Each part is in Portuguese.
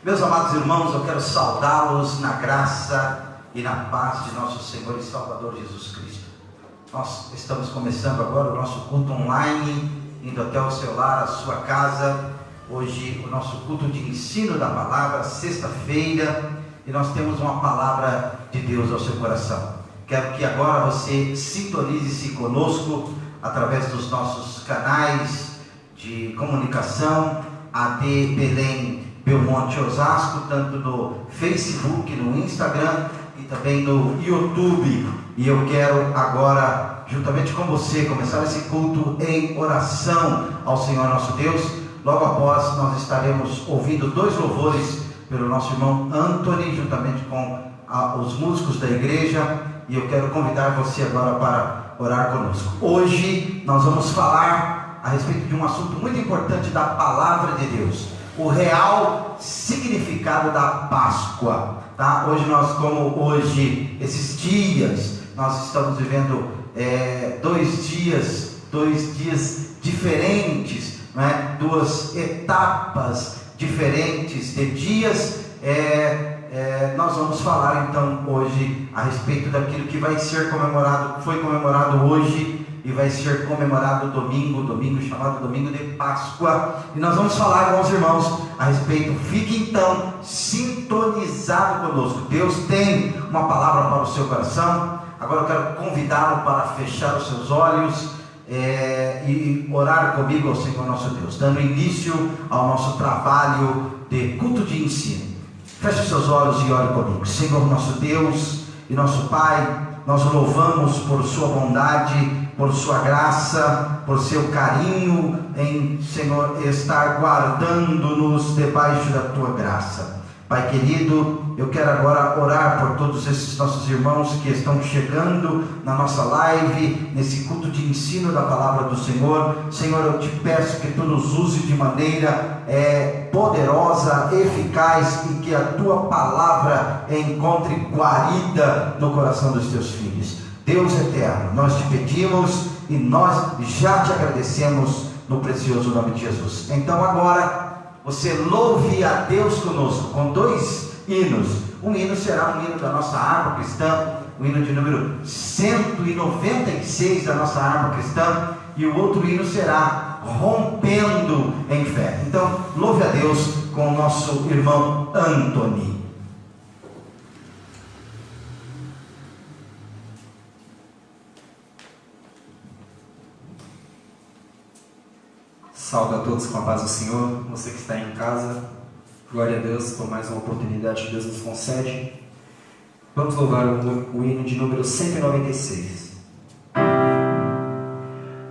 Meus amados irmãos, eu quero saudá-los na graça e na paz de nosso Senhor e Salvador Jesus Cristo. Nós estamos começando agora o nosso culto online, indo até o seu lar, a sua casa. Hoje o nosso culto de ensino da palavra, sexta-feira, e nós temos uma palavra de Deus ao seu coração. Quero que agora você sintonize-se conosco através dos nossos canais de comunicação, AD Belém Belmonte Osasco, tanto no Facebook, no Instagram e também no YouTube. E eu quero agora, juntamente com você, começar esse culto em oração ao Senhor nosso Deus. Logo após nós estaremos ouvindo dois louvores pelo nosso irmão Anthony, juntamente com os músicos da igreja, e eu quero convidar você agora para orar conosco. Hoje nós vamos falar a respeito de um assunto muito importante da palavra de Deus, o real significado da Páscoa, tá? Hoje, esses dias, nós estamos vivendo dois dias diferentes, né? Duas etapas diferentes de dias. Nós vamos falar então hoje a respeito daquilo que vai ser comemorado, foi comemorado hoje e vai ser comemorado domingo chamado Domingo de Páscoa. E nós vamos falar com os irmãos a respeito. Fique então sintonizado conosco. Deus tem uma palavra para o seu coração. Agora eu quero convidá-lo para fechar os seus olhos e orar comigo ao Senhor nosso Deus, dando início ao nosso trabalho de culto de ensino. Feche os seus olhos e ore comigo. Senhor nosso Deus e nosso Pai, nós louvamos por sua bondade, por sua graça, por seu carinho em, Senhor, estar guardando-nos debaixo da tua graça. Pai querido, eu quero agora orar por todos esses nossos irmãos que estão chegando na nossa live, nesse culto de ensino da palavra do Senhor. Senhor, eu te peço que tu nos use de maneira poderosa, eficaz, e que a tua palavra encontre guarida no coração dos teus filhos. Deus eterno, nós te pedimos e nós já te agradecemos no precioso nome de Jesus. Então agora você louve a Deus conosco com dois hinos. Um hino será um hino da nossa harpa cristã, o hino de número 196 da nossa harpa cristã, e o outro hino será Rompendo em Fé. Então louve a Deus com o nosso irmão Anthony. Saúde a todos com a paz do Senhor. Você que está em casa, glória a Deus por mais uma oportunidade que Deus nos concede. Vamos louvar o hino de número 196.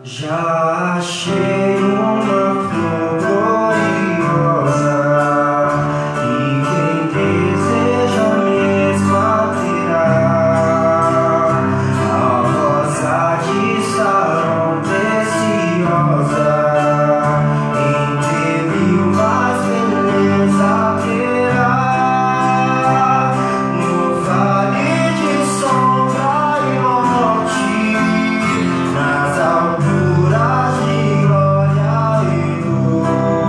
Já achei uma flor gloriosa, e quem deseja mesmo a terá. A rosa de Sarão preciosa, nas alturas de glória e luz.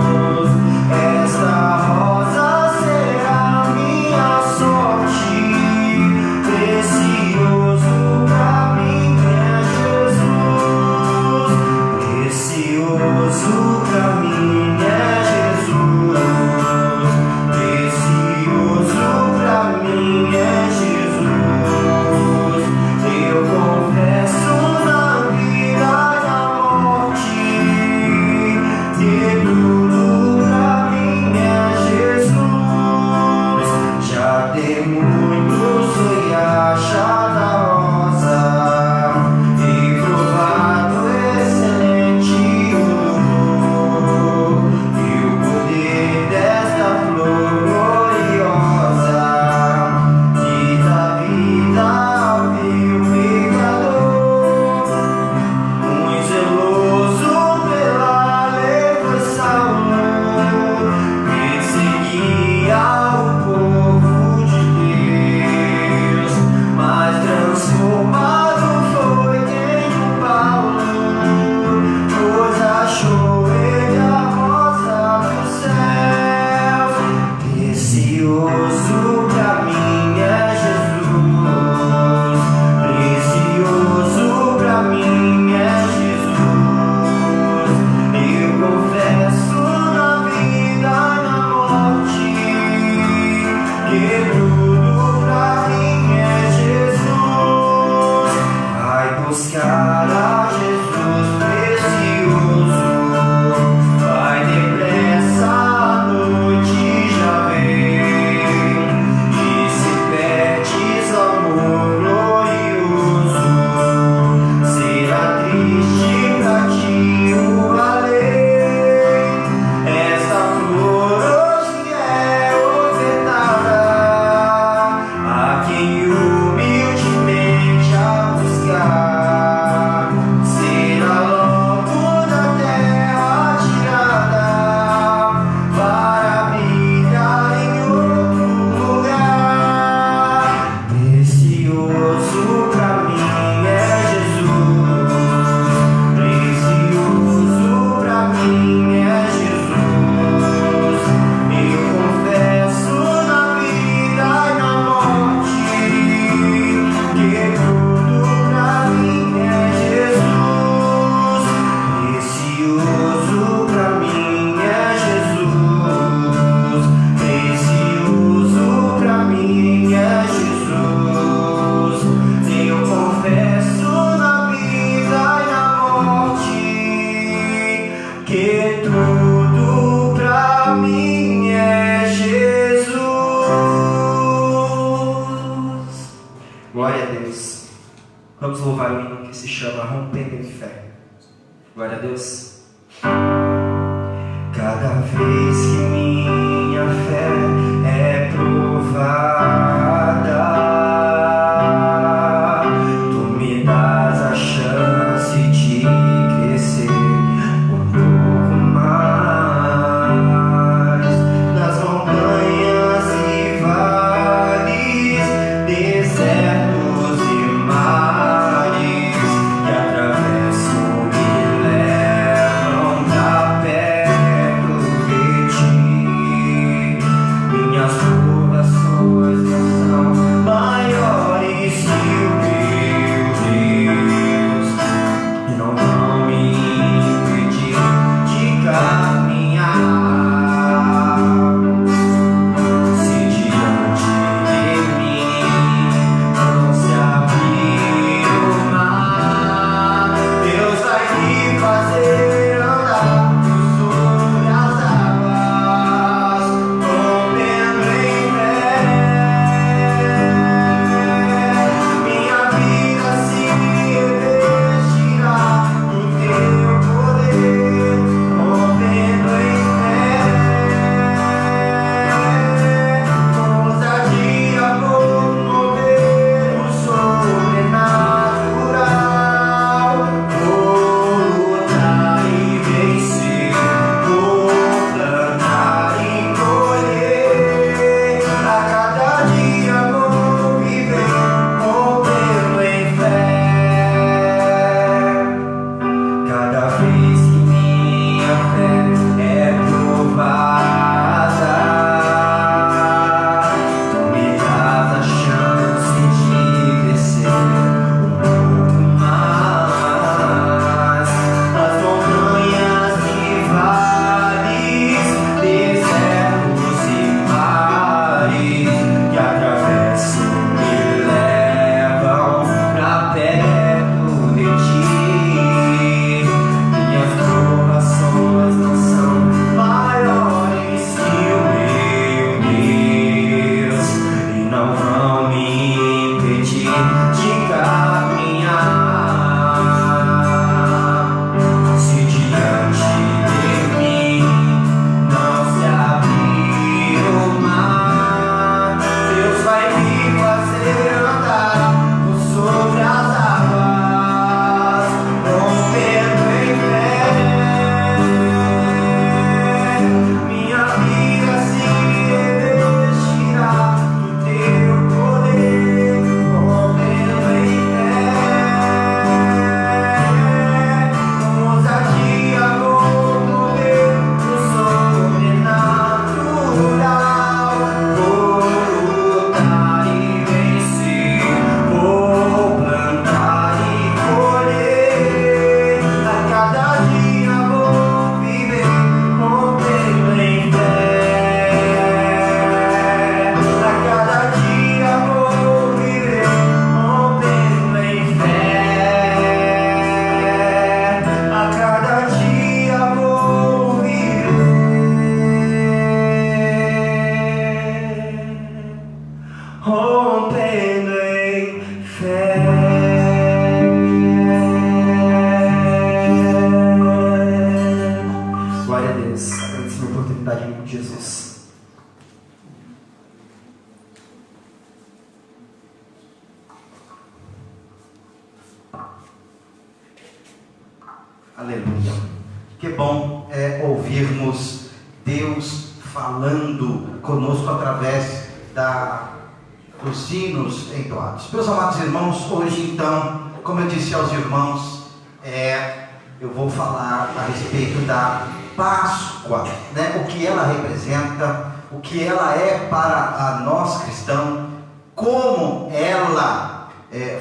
Vamos louvar o hino que se chama Rompendo em Fé. Glória a Deus. Cada vez que minha fé é provada, tu me dás a chance de crescer um pouco mais nas montanhas e vales, desertos e mares que atravesso me levam pra perto de ti. Minhas provações não são maiores que o meu Deus e não vão me impedir de caminhar. Se diante de mim não se abrir o mar, Deus vai me fazer andar sobre as águas, rompendo em fé. Minha vida se revestirá do teu poder, rompendo em fé. Com ousadia vou mover o sobrenatural, vou lutar e vencer, vou plantar e colher. A cada dia vou viver rompendo em fé. Cada vez que minha fé é provada, tu me dás a chance de crescer um pouco mais nas montanhas e vales, desertos e mares que atravesso me levam pra perto de ti. Minhas provações não são maiores que o meu Deus e não vão me impedir de caminhar. Se diante de mim não se abrir o mar, Deus vai me fazer andar por sobre as águas, rompendo em fé. Minha vida se revestirá do teu poder, rompendo em fé. Com ousadia vou mover o sobrenatural, vou lutar e vencer, vou plantar e colher. A cada dia vou viver rompendo em fé. A cada dia vou viver rompendo em fé. A cada dia vou viver rompendo em fé. Glória a Deus. Agradeço a oportunidade em nome de Jesus. Aleluia. Que bom é ouvirmos Deus falando conosco através dos hinos entoados. Meus amados irmãos, hoje então, como eu disse aos irmãos, eu vou falar a respeito da Páscoa, né? O que ela representa, o que ela é para nós cristãos, como ela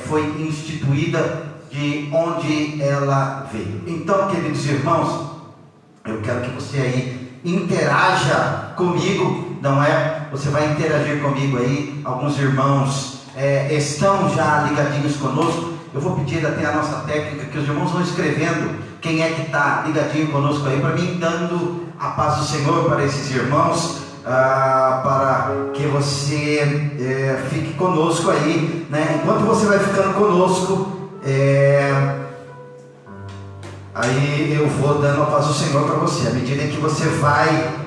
foi instituída, de onde ela veio. Então, queridos irmãos, eu quero que você aí interaja comigo, não é? Você vai interagir comigo aí. Alguns irmãos estão já ligadinhos conosco. Eu vou pedir até a nossa técnica que os irmãos vão escrevendo quem é que está ligadinho conosco aí, para mim, dando a paz do Senhor para esses irmãos, para que você fique conosco aí, né? Enquanto você vai ficando conosco, Aí eu vou dando a paz do Senhor para você. À medida que você vai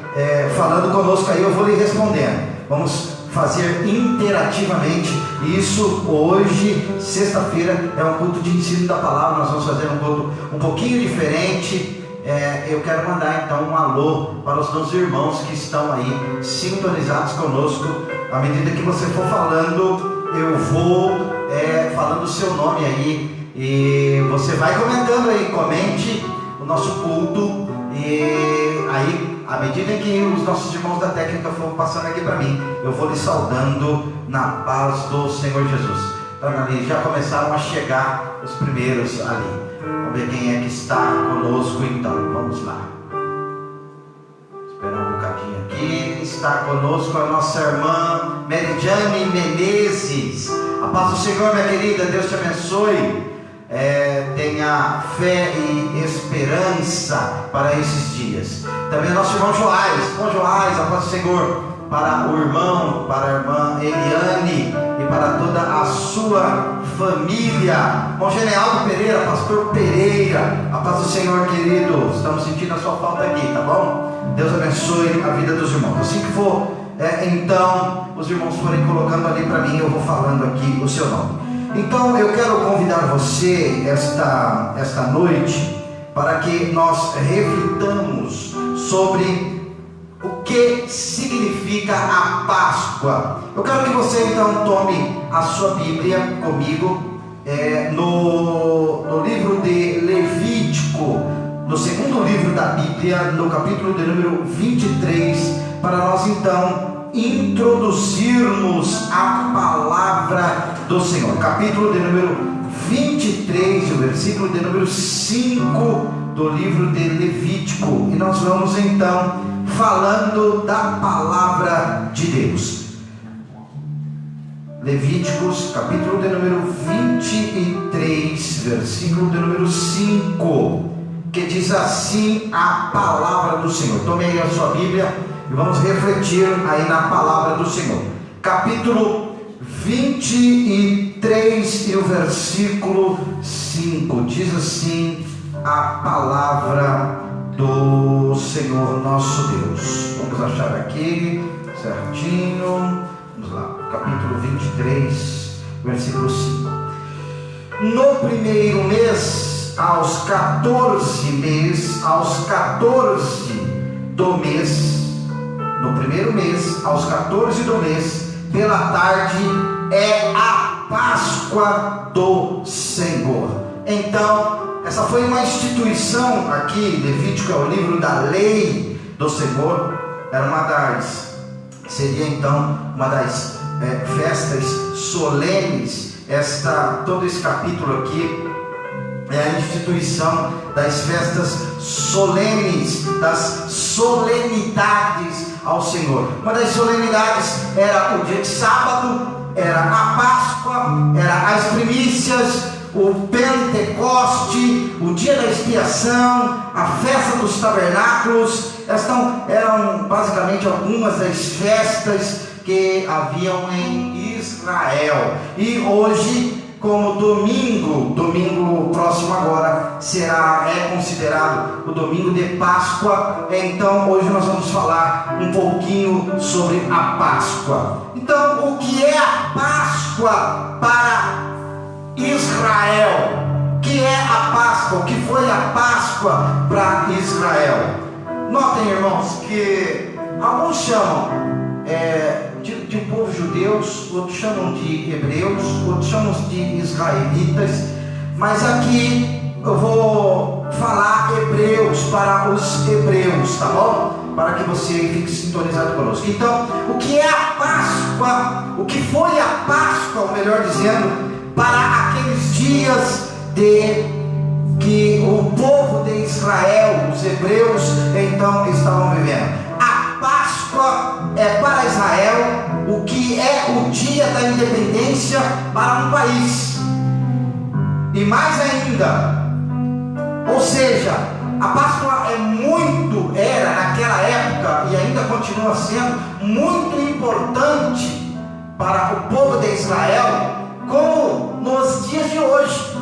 falando conosco aí, eu vou lhe respondendo. Vamos fazer interativamente isso. Hoje, sexta-feira, é um culto de ensino da palavra. Nós vamos fazer um culto um pouquinho diferente. Eu quero mandar então um alô para os meus irmãos que estão aí sintonizados conosco. À medida que você for falando, eu vou falando o seu nome aí, e você vai comentando aí, comente o nosso culto, e aí, à medida que os nossos irmãos da técnica foram passando aqui para mim, eu vou lhe saudando na paz do Senhor Jesus. Então, ali já começaram a chegar os primeiros ali. Vamos ver quem é que está conosco então. Vamos lá. Esperar um bocadinho aqui. Está conosco a nossa irmã Meridiane Menezes. A paz do Senhor, minha querida. Deus te abençoe. Tenha fé e esperança para esses dias. Também o nosso irmão Joás. Irmão Joás, a paz do Senhor. Para o irmão, para a irmã Eliane e para toda a sua família. Irmão Genealdo Pereira, pastor Pereira, a paz do Senhor, querido. Estamos sentindo a sua falta aqui, tá bom? Deus abençoe a vida dos irmãos. Assim que for, então, os irmãos forem colocando ali para mim, eu vou falando aqui o seu nome. Então, eu quero convidar você esta noite para que nós reflitamos sobre o que significa a Páscoa. Eu quero que você então tome a sua Bíblia comigo, no livro de Levítico, no segundo livro da Bíblia, no capítulo de número 23, para nós então introduzirmos a palavra do Senhor. Capítulo de número 23, o versículo de número 5 do livro de Levítico, e nós vamos então falando da palavra de Deus. Levíticos, capítulo de número 23, versículo de número 5, que diz assim a palavra do Senhor. Tome aí a sua Bíblia e vamos refletir aí na palavra do Senhor. Capítulo 23 e o versículo 5, diz assim a palavra do Senhor nosso Deus. Vamos achar aqui certinho. Vamos lá, capítulo 23, versículo 5. No primeiro mês, aos 14 do mês, no primeiro mês, aos 14 do mês, pela tarde, é a Páscoa do Senhor. Então, essa foi uma instituição aqui. Levítico é o livro da lei do Senhor. Seria então uma das festas solenes. Todo esse capítulo aqui é a instituição das festas solenes, das solenidades ao Senhor. Uma das solenidades era o dia de sábado, era a Páscoa, era as primícias, o Pentecoste, o dia da expiação, a festa dos tabernáculos. Eram basicamente algumas das festas que haviam em Israel. E hoje, como domingo próximo agora é considerado o domingo de Páscoa. Então hoje nós vamos falar um pouquinho sobre a Páscoa. Então, o que é a Páscoa para Israel? O que é a Páscoa? O que foi a Páscoa para Israel? Notem, irmãos, que alguns chamam de um povo judeus, outros chamam de hebreus, outros chamam de israelitas, mas aqui eu vou falar hebreus para os hebreus, tá bom? Para que você fique sintonizado conosco. Então, o que é a Páscoa? O que foi a Páscoa, ou melhor dizendo, para aqueles dias que o povo de Israel, os hebreus, então estavam vivendo? A Páscoa é para Israel o que é o dia da independência para um país. E mais ainda, ou seja, a Páscoa era naquela época e ainda continua sendo muito importante para o povo de Israel, como nos dias de hoje.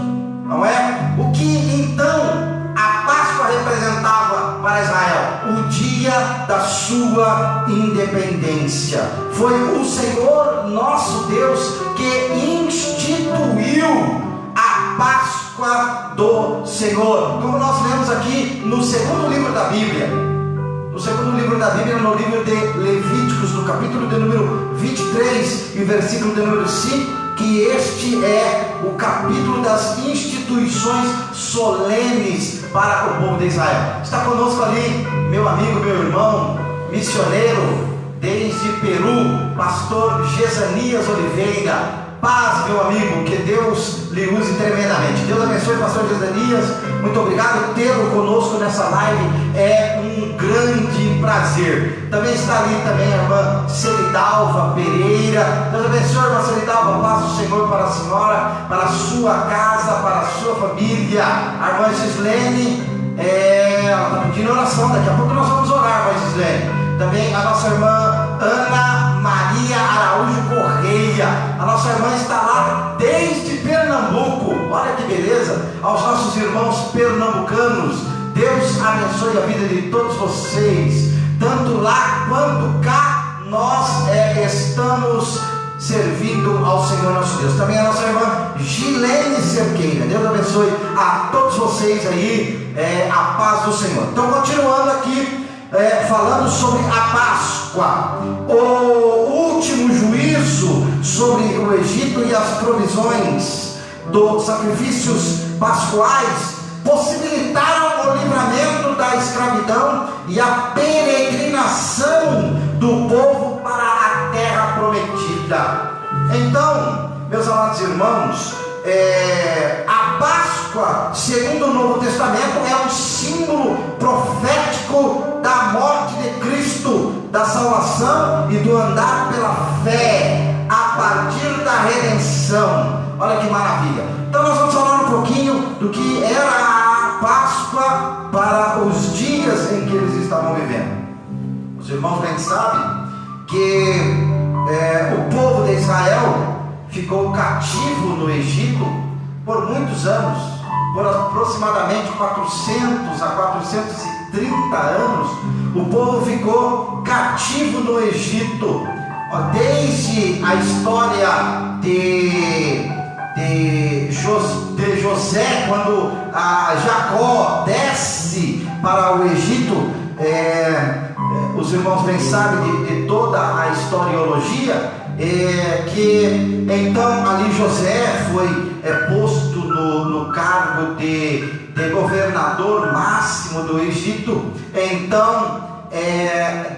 não é? O que então a Páscoa representava para Israel? O dia da sua independência. Foi o Senhor nosso Deus que instituiu a Páscoa do Senhor, como nós lemos aqui no segundo livro da Bíblia. No segundo livro da Bíblia, no livro de Levíticos, no capítulo de número 23 e versículo de número 5, que este é o capítulo das instituições solenes para o povo de Israel. Está conosco ali meu amigo, meu irmão, missioneiro desde Peru, pastor Gesanias Oliveira. Paz, meu amigo, que Deus lhe use tremendamente. Deus abençoe o pastor Gesanias. Muito obrigado tê-lo conosco nessa live. É um grande prazer. Também está ali também a irmã Celidalva Pereira. Deus abençoe, irmã Celidalva. Paz do Senhor para a senhora, para a sua casa, para a sua família. A irmã Gislene, ela está pedindo oração. Daqui a pouco nós vamos orar, irmã Gislene. Também a nossa irmã Ana Maria Araújo Correia, a nossa irmã está lá desde Pernambuco. Olha que beleza, aos nossos irmãos pernambucanos, Deus abençoe a vida de todos vocês, tanto lá quanto cá. Nós estamos servindo ao Senhor nosso Deus. Também a nossa irmã Gilene Cerqueira, Deus abençoe a todos vocês aí, a paz do Senhor. Então, continuando aqui, falando sobre a Páscoa, o último juízo sobre o Egito e as provisões dos sacrifícios pascuais possibilitaram o livramento da escravidão e a peregrinação do povo para a terra prometida. Então, meus amados irmãos, a Páscoa, segundo o Novo Testamento, é um símbolo profético da morte de Cristo, da salvação e do andar pela fé a partir da redenção. Olha que maravilha. Então nós vamos falar um pouquinho do que era a Páscoa para os dias em que eles estavam vivendo. Os irmãos bem sabem que o povo de Israel ficou cativo no Egito por muitos anos, por aproximadamente 400 a 430 anos. O povo ficou cativo no Egito. Desde a história de José, quando Jacó desce para o Egito, os irmãos bem sabem de toda a historiologia, que então ali José foi posto no cargo de governador máximo do Egito. Então,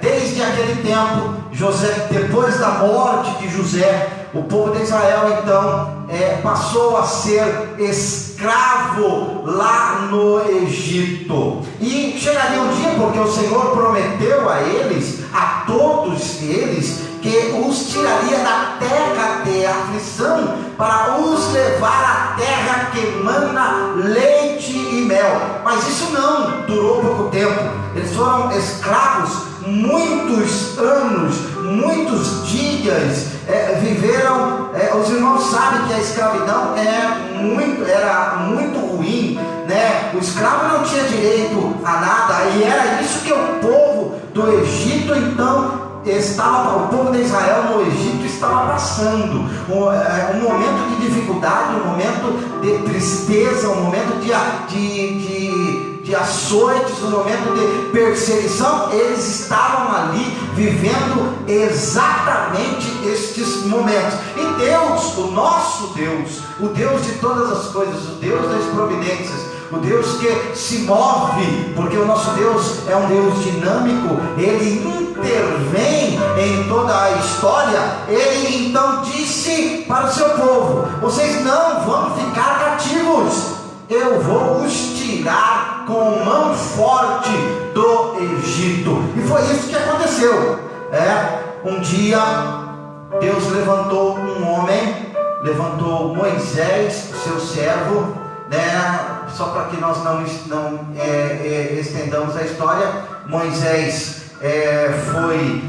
desde aquele tempo, José, depois da morte de José, o povo de Israel então passou a ser escravo lá no Egito. E chegaria um dia, porque o Senhor prometeu a eles, a todos eles, que os tiraria da terra de aflição para os levar à terra que emana leite e mel. Mas isso não durou pouco tempo. Eles foram escravos muitos anos, muitos dias, viveram. Os irmãos sabem que a escravidão era muito ruim, né? O escravo não tinha direito a nada, e era isso que o povo do Egito então o povo de Israel no Egito estava passando, um momento de dificuldade, um momento de tristeza, um momento de açoites, um momento de perseguição. Eles estavam ali vivendo exatamente estes momentos. E Deus, o nosso Deus, o Deus de todas as coisas, o Deus das providências, o Deus que se move, porque o nosso Deus é um Deus dinâmico, Ele intervém em toda a história. Ele então disse para o seu povo: vocês não vão ficar cativos, eu vou os tirar com mão forte do Egito. E foi isso que aconteceu. Um dia Deus levantou um homem, levantou Moisés, seu servo, só para que nós não estendamos a história. Moisés foi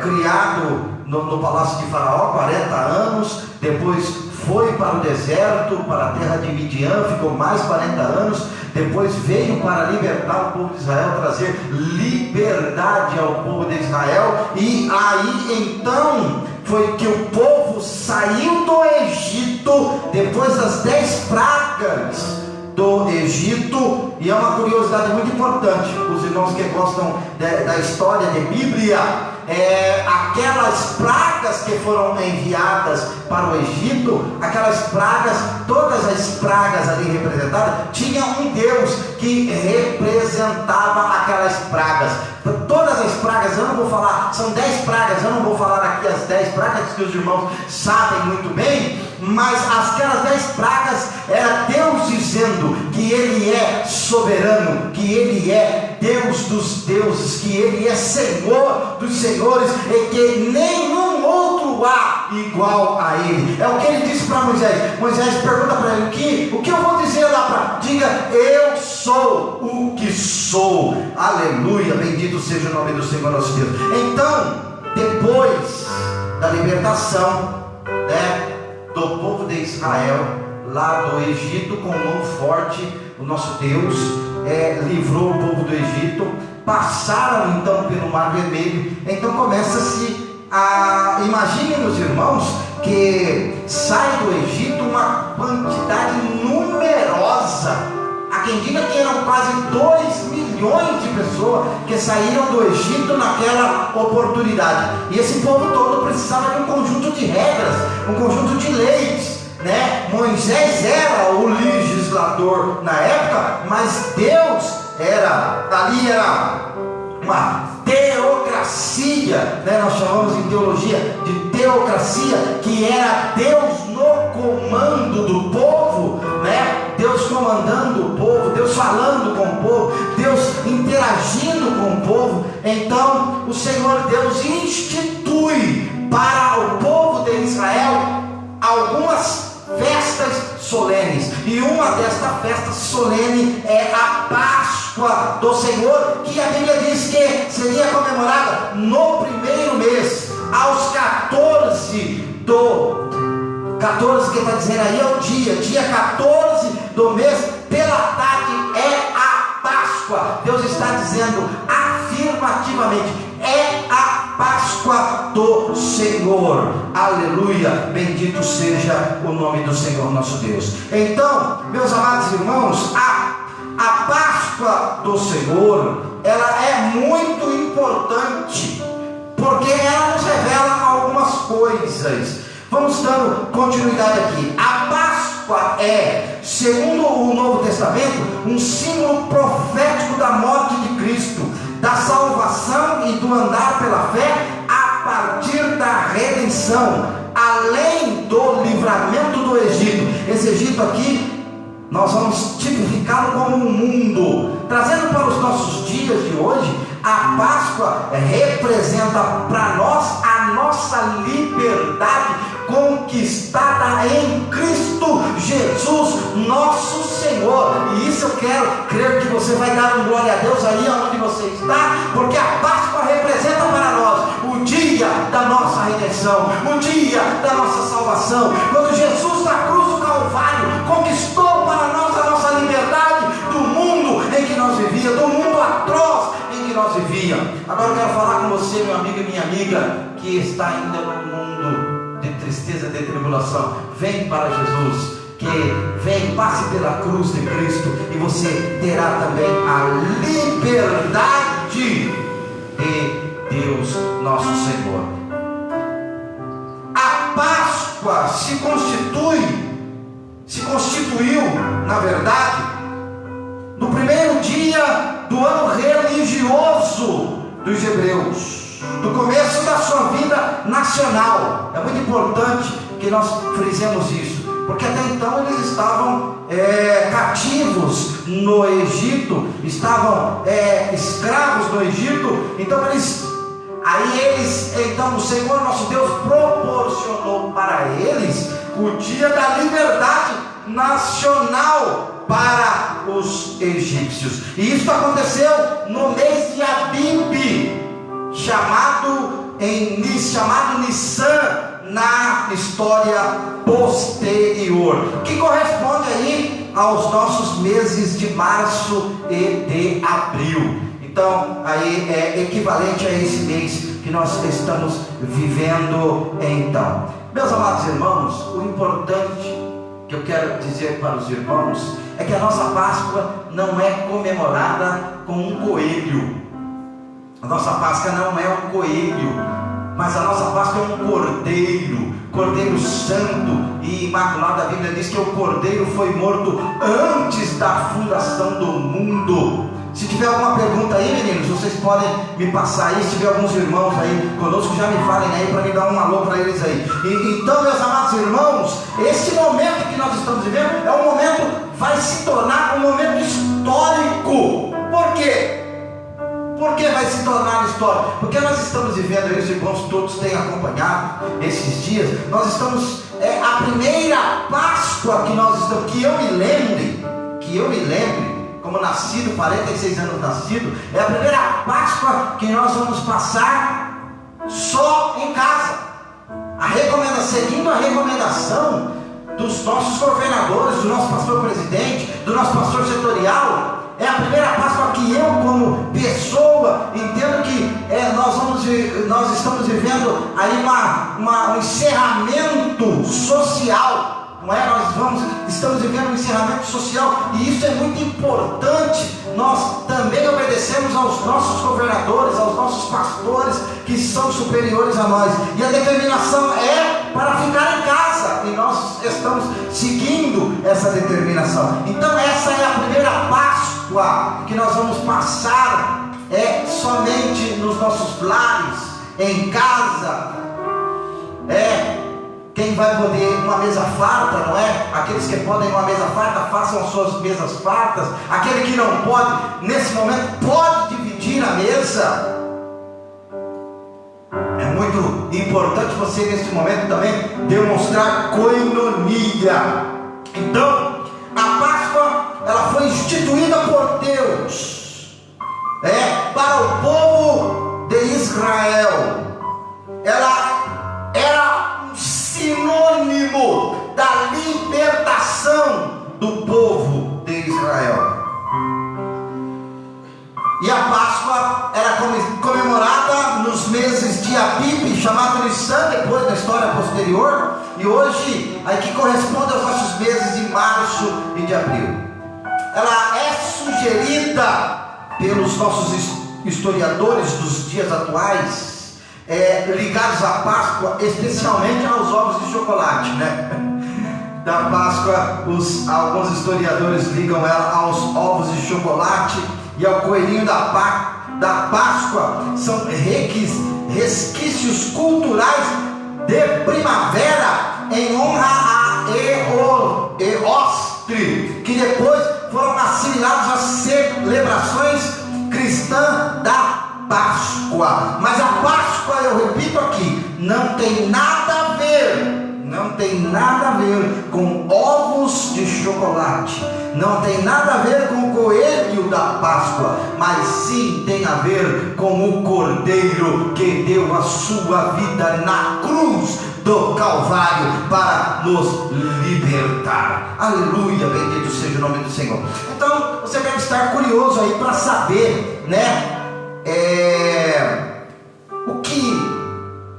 criado no palácio de Faraó 40 anos, depois foi para o deserto, para a terra de Midian, ficou mais 40 anos, depois veio para libertar o povo de Israel, trazer liberdade ao povo de Israel, e aí então foi que o povo saiu do Egito, depois das 10 pragas do Egito. E é uma curiosidade muito importante, os irmãos que gostam da história de Bíblia, aquelas pragas que foram enviadas para o Egito, aquelas pragas, todas as pragas ali representadas, tinha um Deus que representava aquelas pragas. Todas as pragas, eu não vou falar, são 10 pragas, eu não vou falar aqui as 10 pragas que os irmãos sabem muito bem, mas aquelas 10 pragas era Deus dizendo que Ele é soberano, que Ele é Deus dos deuses, que Ele é Senhor dos senhores, e que nenhum outro há igual a Ele. É o que Ele disse para Moisés. Moisés pergunta para ele: o que eu vou dizer lá para? Diga: eu sou o que sou. Aleluia, bendito seja o nome do Senhor nosso Deus. Então, depois da libertação, do povo de Israel lá do Egito, com mão forte, o nosso Deus livrou o povo do Egito. Passaram então pelo Mar Vermelho. Então começa-se a... Imaginem os irmãos que sai do Egito uma quantidade numerosa. Há quem diga que eram quase 2 milhões de pessoas que saíram do Egito naquela oportunidade. E esse povo todo precisava de um conjunto de regras, um conjunto de leis, Moisés era o legislador na época, mas Deus era uma teocracia, nós chamamos em teologia de teocracia, que era Deus no comando do povo, Deus comandando o povo, Deus falando com o povo, Deus interagindo com o povo. Então o Senhor Deus institui para o povo de Israel algumas festas solenes, e uma destas festas solenes é a Páscoa do Senhor, que a Bíblia diz que seria comemorada no primeiro mês, aos 14 que está dizendo aí é o dia 14 do mês, pela tarde é a Páscoa. Deus está dizendo afirmativamente: é a Páscoa do Senhor. Aleluia, bendito seja o nome do Senhor nosso Deus. Então, meus amados irmãos, a Páscoa do Senhor, ela é muito importante, porque ela nos revela algumas coisas. Vamos dando continuidade aqui. A Páscoa é, segundo o Novo Testamento, um símbolo profético da morte de Cristo, da salvação e do andar pela fé a partir da redenção, além do livramento do Egito. Esse Egito aqui, nós vamos tipificá-lo como um mundo. Trazendo para os nossos dias de hoje, a Páscoa representa para nós a nossa liberdade conquistada em Cristo Jesus, nosso Senhor. E isso eu quero crer que você vai dar um glória a Deus aí onde você está, porque a Páscoa representa para nós o dia da nossa redenção, o dia da nossa salvação, quando Jesus na cruz do Calvário conquistou para nós a nossa liberdade do mundo em que nós vivíamos, do mundo atroz em que nós vivíamos. Agora eu quero falar com você, meu amigo e minha amiga, que está ainda no mundo de tristeza, de tribulação. Vem para Jesus, passe pela cruz de Cristo, e você terá também a liberdade de Deus nosso Senhor. A Páscoa se constituiu, na verdade, no primeiro dia do ano religioso dos hebreus, do começo da sua vida nacional. É muito importante que nós frisemos isso, porque até então eles estavam cativos no Egito, estavam escravos no Egito. Então então o Senhor nosso Deus proporcionou para eles o dia da liberdade nacional para os egípcios. E isso aconteceu no mês de Abib, chamado Nissan na história posterior, que corresponde aí aos nossos meses de março e de abril. Então, aí é equivalente a esse mês que nós estamos vivendo então. Meus amados irmãos, o importante que eu quero dizer para os irmãos é que a nossa Páscoa não é comemorada com um coelho. A nossa Páscoa não é um coelho, mas a nossa Páscoa é um cordeiro, cordeiro santo e imaculado. A Bíblia diz que o cordeiro foi morto antes da fundação do mundo. Se tiver alguma pergunta aí, meninos, vocês podem me passar aí. Se tiver alguns irmãos aí conosco, já me falem aí para me dar um alô para eles aí. Então, meus amados irmãos, esse momento que nós estamos vivendo é um momento, vai se tornar um momento histórico. Por quê? Por que vai se tornar histórico? Porque nós estamos vivendo, os irmãos todos têm acompanhado esses dias, nós estamos, a primeira Páscoa que nós estamos, que eu me lembre, como nascido, 46 anos nascido, é a primeira Páscoa que nós vamos passar só em casa. Seguindo a recomendação dos nossos governadores, do nosso pastor presidente, do nosso pastor setorial, é a primeira Páscoa que eu, como pessoa, entendo que nós estamos vivendo aí um encerramento social. Não é? Estamos vivendo um encerramento social, e isso é muito importante. Nós também obedecemos aos nossos governadores, aos nossos pastores, que são superiores a nós, e a determinação é para ficar em casa, e nós estamos seguindo essa determinação. Então essa é a primeira Páscoa que nós vamos passar, somente nos nossos lares, em casa. Quem vai poder uma mesa farta, não é? Aqueles que podem uma mesa farta, façam as suas mesas fartas. Aquele que não pode, nesse momento, pode dividir a mesa. É muito importante você, nesse momento, também demonstrar coinonia. Então, a Páscoa, ela foi instituída por Deus, para o povo de Israel. Ela era sinônimo da libertação do povo de Israel. E a Páscoa era comemorada nos meses de Abib, chamado Nissan, depois da história posterior, e hoje aqui corresponde aos nossos meses de março e de abril. Ela é sugerida pelos nossos historiadores dos dias atuais, ligados à Páscoa, especialmente aos ovos de chocolate, né? Da Páscoa, alguns historiadores ligam ela aos ovos de chocolate e ao coelhinho da Páscoa. São resquícios culturais de primavera em honra a Eostre, que depois foram assimilados às celebrações cristãs da Páscoa. Mas a Páscoa, eu repito aqui, não tem nada a ver com ovos de chocolate, não tem nada a ver com o coelho da Páscoa, mas sim tem a ver com o Cordeiro que deu a sua vida na cruz do Calvário para nos libertar. Aleluia, bendito seja o nome do Senhor. Então você deve estar curioso aí para saber, né?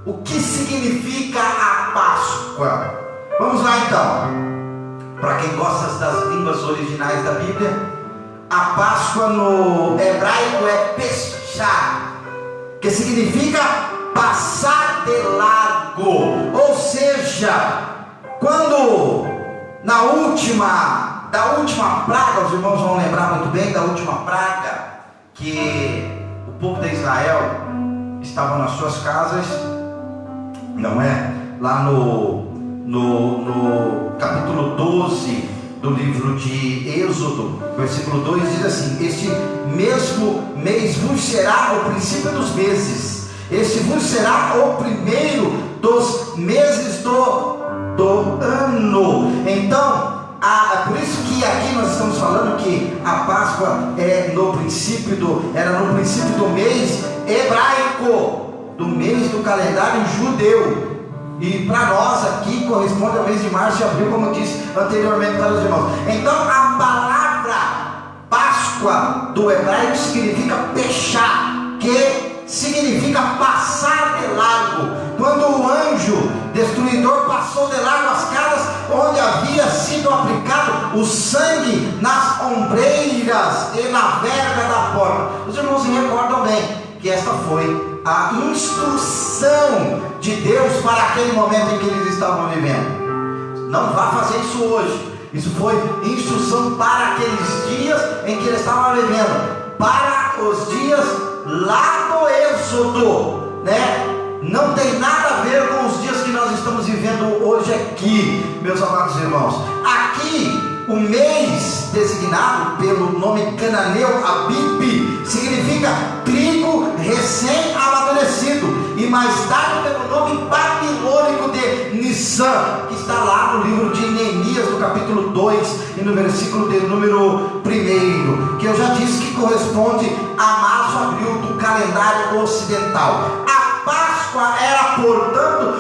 O que significa a Páscoa? Vamos lá então. Para quem gosta das línguas originais da Bíblia, a Páscoa no hebraico é Pesach, que significa passar de largo. Ou seja, quando da última praga, os irmãos vão lembrar muito bem da última praga, que o povo de Israel estava nas suas casas, não é? Lá no capítulo 12 do livro de Êxodo, versículo 2, diz assim: este mesmo mês vos será o princípio dos meses, este vos será o primeiro dos meses do ano. Então, por isso que aqui nós estamos falando que a Páscoa era no princípio do mês hebraico, do mês do calendário judeu. E para nós aqui corresponde ao mês de março e abril, como eu disse anteriormente para os irmãos. Então a palavra Páscoa do hebraico significa pechá, que significa passar de largo. Quando o anjo destruidor passou de largo as casas onde havia sido aplicado o sangue nas ombreiras e na verga da porta. Os irmãos se recordam bem que esta foi a instrução de Deus para aquele momento em que eles estavam vivendo. Não vá fazer isso hoje. Isso foi instrução para aqueles dias em que eles estavam vivendo, para os dias lá do Êxodo, né? Não tem nada a ver com os dias que nós estamos vivendo hoje aqui, meus amados irmãos. Aqui, o mês designado pelo nome cananeu Abib significa trigo recém-amadurecido, e mais tarde pelo nome babilônico de Nissan, que está lá no livro de Neemias, no capítulo 2 e no versículo de número 1, que eu já disse que corresponde a março-abril do calendário ocidental. A Páscoa era, portanto,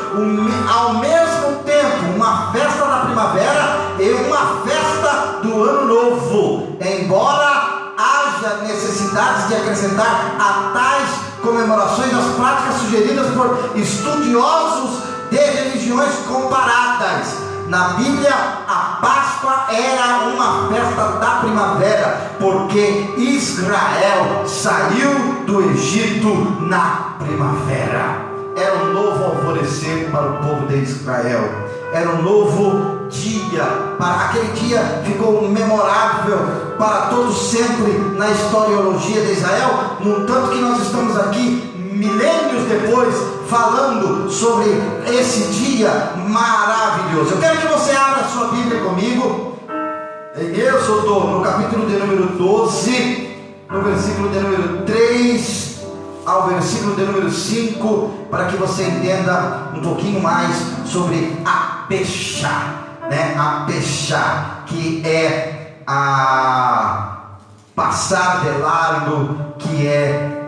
ao mesmo tempo uma festa da primavera e uma festa do ano novo, embora haja necessidades de acrescentar a tais comemorações as práticas sugeridas por estudiosos de religiões comparadas. Na Bíblia, a Páscoa era uma festa da primavera, porque Israel saiu do Egito na primavera. Era um novo alvorecer para o povo de Israel. Era um novo dia. Aquele dia ficou memorável para todos sempre na historiologia de Israel, no tanto que nós estamos aqui milênios depois falando sobre esse dia maravilhoso. Eu quero que você abra a sua Bíblia comigo em Êxodo, no capítulo de número 12, no versículo de número 3 ao versículo de número 5, para que você entenda um pouquinho mais sobre a Peshá, né? A Peshá, que é a passar de largo, que é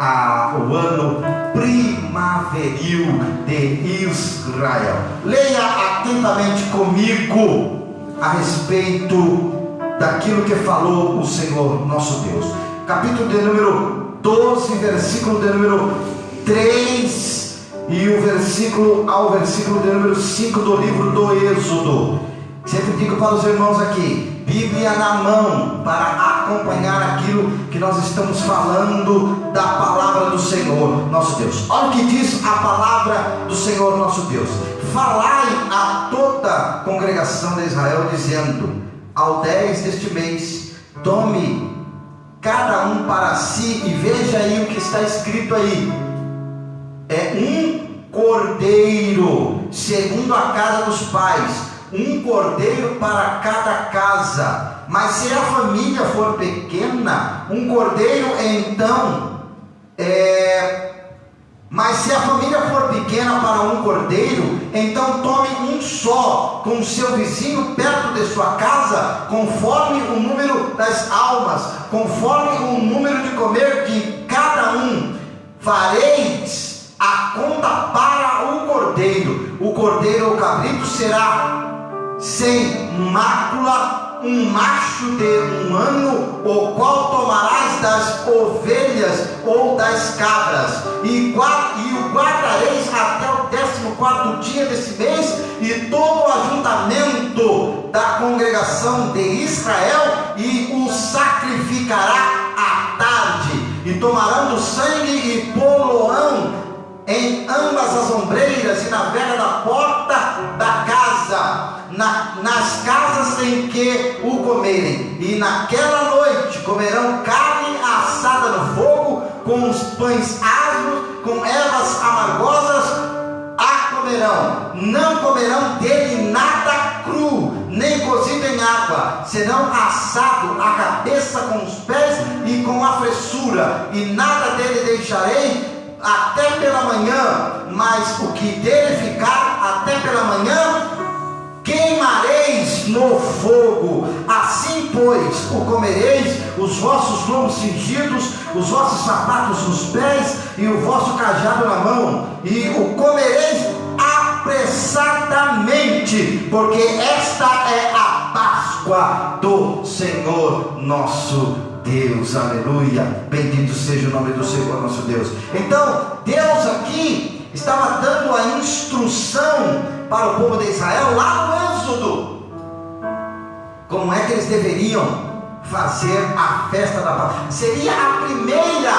o ano primaveril de Israel. Leia atentamente comigo a respeito daquilo que falou o Senhor nosso Deus. Capítulo de número 12, versículo de número 3 e o versículo ao versículo de número 5 do livro do Êxodo. Sempre digo para os irmãos aqui, Bíblia na mão, para acompanhar aquilo que nós estamos falando da palavra do Senhor nosso Deus. Olha o que diz a palavra do Senhor nosso Deus: falai a toda a congregação de Israel, dizendo: ao 10 deste mês, tome cada um para si, e veja aí o que está escrito aí, é um cordeiro segundo a casa dos pais, um cordeiro para cada casa. Mas se a família for pequena, um cordeiro então mas se a família for pequena para um cordeiro, então tome um só com seu vizinho perto de sua casa, conforme o número das almas, conforme o número de comer de cada um. Fareis a conta para o cordeiro. O cordeiro ou cabrito será sem mácula, um macho de 1 ano, o qual tomarás das ovelhas ou das cabras, e o guardareis até o 14º dia desse mês, e todo o ajuntamento da congregação de Israel, e o sacrificará à tarde, e tomarão do sangue e pô-lo-ão em ambas as ombreiras e na verga da porta da casa, nas casas em que o comerem, e naquela noite comerão carne assada no fogo, com os pães asmos, com ervas amargosas a comerão. Não comerão dele nada cru, nem cozido em água, senão assado a cabeça com os pés e com a fressura, e nada dele deixarei até pela manhã, mas o que dele ficar até pela manhã queimareis no fogo. Assim pois o comereis, os vossos lombos cingidos, os vossos sapatos nos pés e o vosso cajado na mão, e o comereis apressado porque esta é a Páscoa do Senhor nosso Deus. Aleluia, bendito seja o nome do Senhor nosso Deus. Então Deus aqui estava dando a instrução para o povo de Israel lá no Êxodo, como é que eles deveriam fazer a festa da Páscoa. Seria a primeira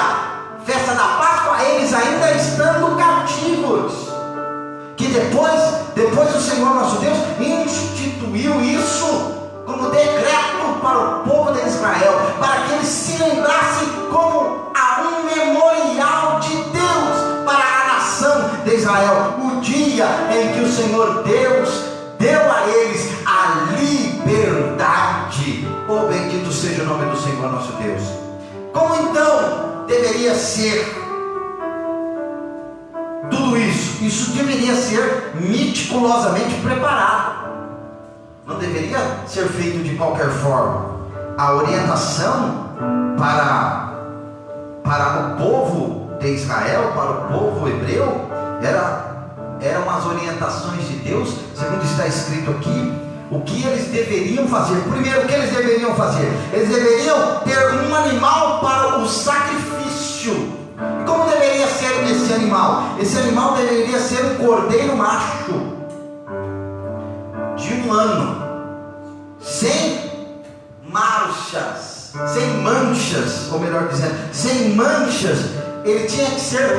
festa da Páscoa, eles ainda estando cativos, que depois o Senhor nosso Deus instituiu isso como decreto para o povo de Israel, para que eles se lembrassem como a um memorial de Deus para a nação de Israel, o dia em que o Senhor Deus deu a eles a liberdade. Oh, bendito seja o nome do Senhor nosso Deus. Como então deveria ser tudo isso? Isso deveria ser meticulosamente preparado, não deveria ser feito de qualquer forma. A orientação para o povo de Israel, para o povo hebreu, eram as orientações de Deus, segundo está escrito aqui, o que eles deveriam fazer. Primeiro, o que eles deveriam fazer? Eles deveriam ter um animal para o sacrifício. E como deveria ser esse animal? Esse animal deveria ser um cordeiro macho de 1 ano, sem manchas, ou melhor dizendo, sem manchas. Ele tinha que ser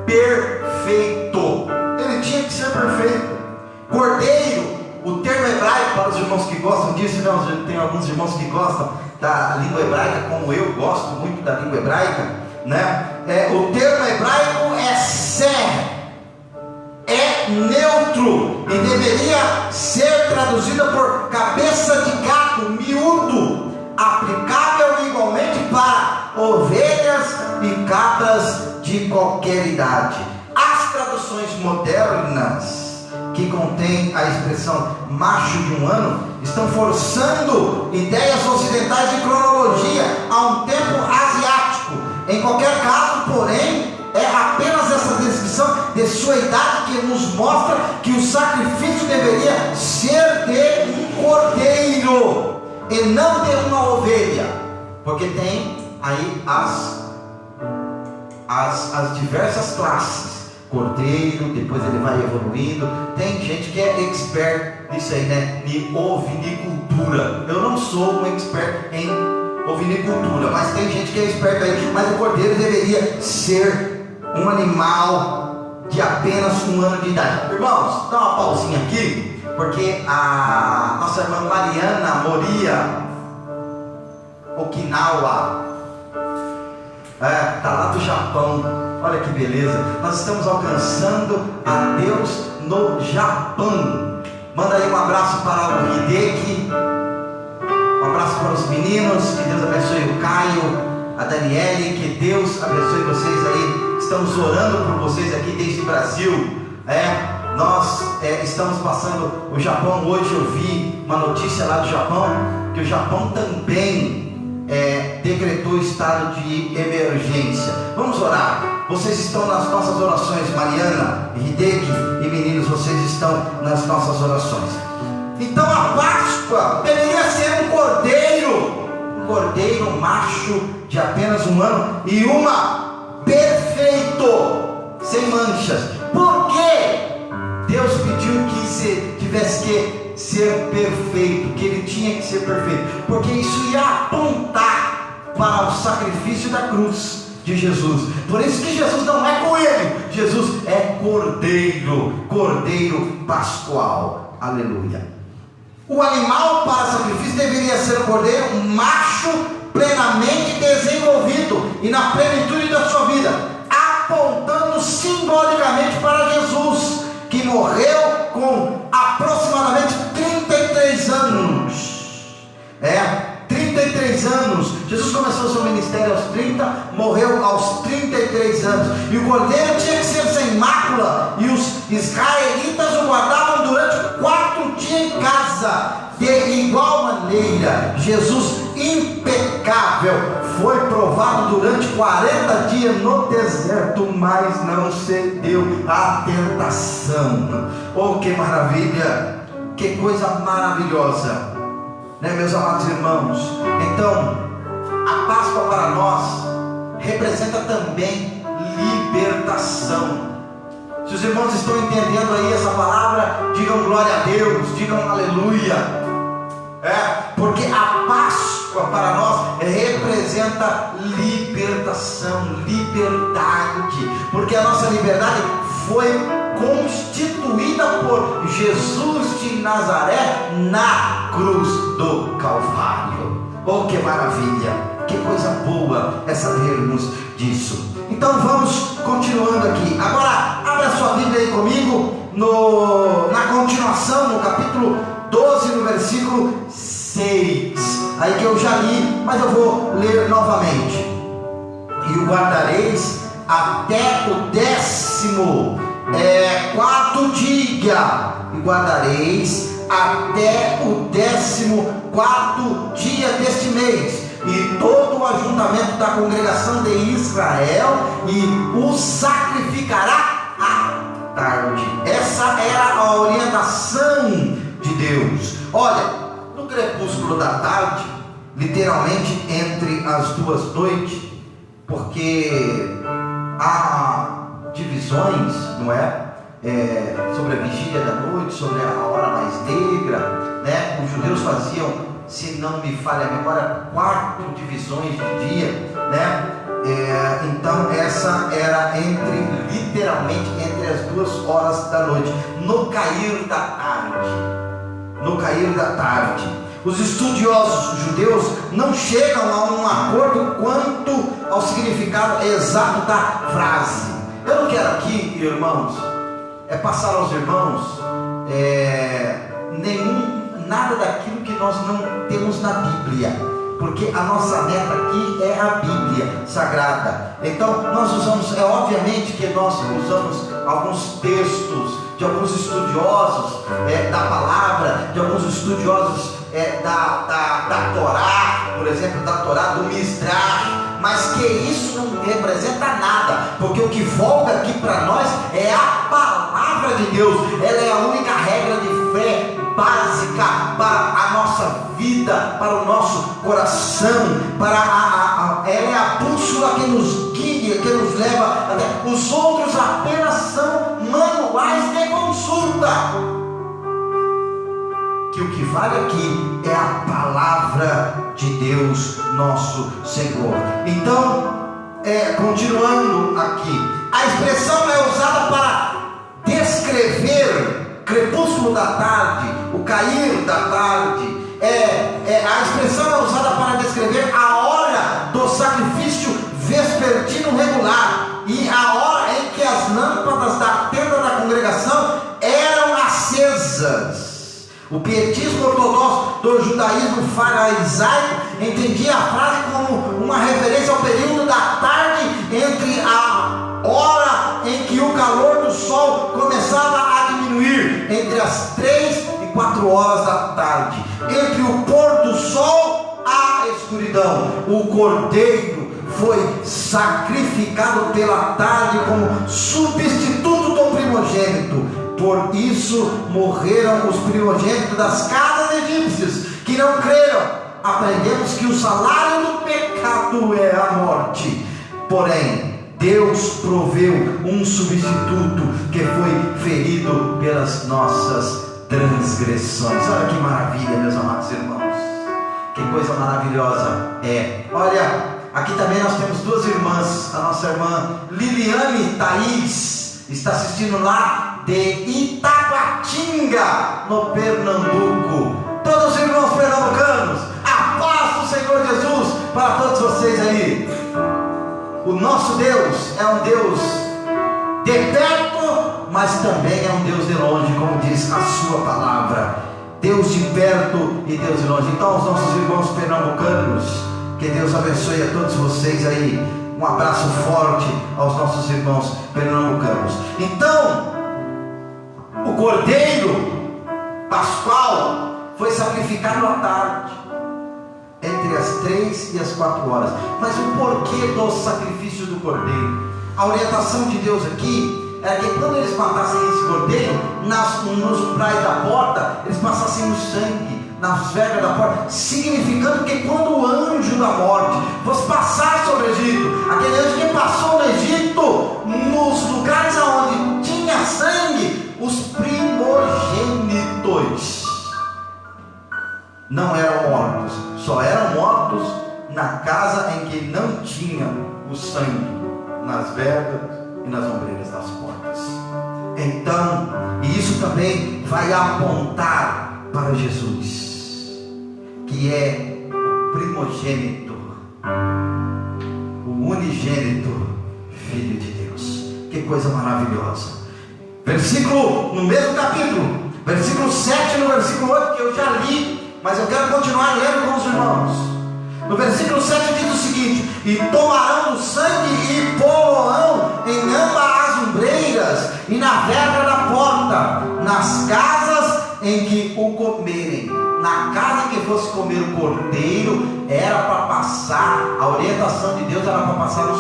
perfeito. Ele tinha que ser perfeito. Cordeiro, o termo hebraico, para os irmãos que gostam disso, não, tem alguns irmãos que gostam da língua hebraica, como eu gosto muito da língua hebraica, né? O termo hebraico é ser, é neutro, e deveria ser traduzida por cabeça de gado, miúdo, aplicável igualmente para ovelhas e cabras de qualquer idade. As traduções modernas, que contém a expressão macho de 1 ano, estão forçando ideias ocidentais de cronologia a um tempo asiático. Em qualquer caso, porém, é apenas essa descrição de sua idade que nos mostra que o sacrifício deveria ser de um cordeiro e não de uma ovelha, porque tem aí as diversas classes. Cordeiro, depois ele vai evoluindo. Tem gente que é expert nisso aí, né? De ovinicultura. Eu não sou um expert em ovinicultura, mas tem gente que é expert aí. Mas o cordeiro deveria ser um animal de apenas 1 ano de idade. Irmãos, dá uma pausinha aqui, porque a nossa irmã Mariana Moria Okinawa está lá do Japão. Olha que beleza, nós estamos alcançando a Deus no Japão. Manda aí um abraço para o Hideki, um abraço para os meninos, que Deus abençoe o Caio, a Daniele, que Deus abençoe vocês aí. Estamos orando por vocês aqui desde o Brasil. Nós estamos passando o Japão. Hoje eu vi uma notícia lá do Japão, que o Japão também decretou estado de emergência. Vamos orar. Vocês estão nas nossas orações, Mariana, Hideki e meninos, vocês estão nas nossas orações. Então a Páscoa deveria ser um cordeiro macho de apenas 1 ano e perfeito, sem manchas. Por que Deus pediu que tivesse que ser perfeito, que ele tinha que ser perfeito? Porque isso ia apontar para o sacrifício da cruz de Jesus. Por isso que Jesus não é coelho, Jesus é cordeiro pascual. Aleluia. O animal para sacrifício deveria ser um cordeiro macho, plenamente desenvolvido e na plenitude da sua vida, apontando simbolicamente para Jesus, que morreu com aproximadamente 33 anos. 33 anos. Jesus começou o seu ministério aos 30, morreu aos 33 anos. E o cordeiro tinha que ser sem mácula, e os israelitas o guardavam durante 4 dias em casa. De igual maneira, Jesus impecável foi provado durante 40 dias no deserto, mas não cedeu à tentação. Oh, que maravilha! Que coisa maravilhosa, né, meus amados irmãos? Então, a Páscoa para nós representa também libertação. Se os irmãos estão entendendo aí essa palavra, digam glória a Deus, digam aleluia. Porque a Páscoa para nós representa libertação, liberdade, porque a nossa liberdade foi constituída por Jesus de Nazaré na cruz do Calvário. Oh, que maravilha, que coisa boa é sabermos disso. Então vamos continuando aqui. Agora abra sua Bíblia aí comigo na continuação, no capítulo 12, no versículo 6, aí que eu já li, mas eu vou ler novamente. E o guardareis até o 14º dia, e guardareis até o 14º dia deste mês, e todo o ajuntamento da congregação de Israel, e o sacrificará à tarde. Essa era a orientação de Deus. Olha, no crepúsculo da tarde, literalmente entre as duas noites, porque há divisões, não é? Sobre a vigília da noite, sobre a hora mais negra, né? Os judeus faziam, se não me falha a memória, 4 divisões de dia, né? Então essa era literalmente entre as 2 horas da noite, no cair da tarde. No cair da tarde. Os estudiosos judeus não chegam a um acordo quanto ao significado exato da frase. Eu não quero aqui, irmãos, passar aos irmãos nada daquilo que nós não temos na Bíblia, porque a nossa meta aqui é a Bíblia Sagrada. Então nós usamos, obviamente que nós usamos alguns textos de alguns estudiosos da palavra, de alguns estudiosos da Torá, por exemplo, da Torá, do Midrash, mas que isso não representa nada, porque o que volta aqui para nós é a palavra de Deus. Ela é a única regra de fé básica para a nossa vida, para o nosso coração, ela é a bússola que nos guia, que nos leva até. Os outros apenas são manuais de consulta, que o que vale aqui é a palavra de Deus, nosso Senhor. Então, continuando aqui, a expressão é usada para descrever crepúsculo da tarde, o cair da tarde. A expressão é usada para descrever a hora do sacrifício vespertino regular e a hora em que as lâmpadas da tenda da congregação eram acesas. O pietismo ortodoxo do judaísmo farisaico entendia a frase como uma referência ao período da tarde entre a hora em que o calor do sol começava a diminuir, entre as 3 e 4 horas da tarde, entre o pôr do sol à escuridão. O cordeiro foi sacrificado pela tarde como substituto do primogênito. Por isso morreram os primogênitos das casas egípcias que não creram. Aprendemos que o salário do pecado é a morte. Porém, Deus proveu um substituto que foi ferido pelas nossas transgressões. Olha que maravilha, meus amados irmãos. Que coisa maravilhosa é. Olha, aqui também nós temos 2 irmãs. A nossa irmã Liliane Thaís está assistindo lá de Itaguatinga, no Pernambuco. Todos os irmãos pernambucanos, a paz do Senhor Jesus para todos vocês aí. O nosso Deus é um Deus de perto, mas também é um Deus de longe, como diz a sua palavra. Deus de perto e Deus de longe. Então, os nossos irmãos pernambucanos, que Deus abençoe a todos vocês aí. Um abraço forte aos nossos irmãos pernambucanos. Então, o cordeiro pascual foi sacrificado à tarde, entre as 3 e as 4 horas. Mas o porquê do sacrifício do cordeiro? A orientação de Deus aqui era que quando eles matassem esse cordeiro, nos umbrais da porta, eles passassem o sangue nas vergas da porta, significando que quando o anjo da morte fosse passar sobre o Egito, aquele anjo que passou no Egito, nos lugares onde tinha sangue, os primogênitos não eram mortos, só eram mortos na casa em que não tinha o sangue nas vergas e nas ombreiras das portas. Então, e isso também vai apontar para Jesus, que é o primogênito, o unigênito Filho de Deus. Que coisa maravilhosa. Versículo, no mesmo capítulo, versículo 7 no versículo 8, que eu já li, mas eu quero continuar lendo com os irmãos. No versículo 7 diz o seguinte: e tomarão do sangue e pô-lo-ão em ambas as ombreiras e na verga da porta, nas casas em que o comerem. Na casa que fosse comer o cordeiro, era para passar, a orientação de Deus era para passar o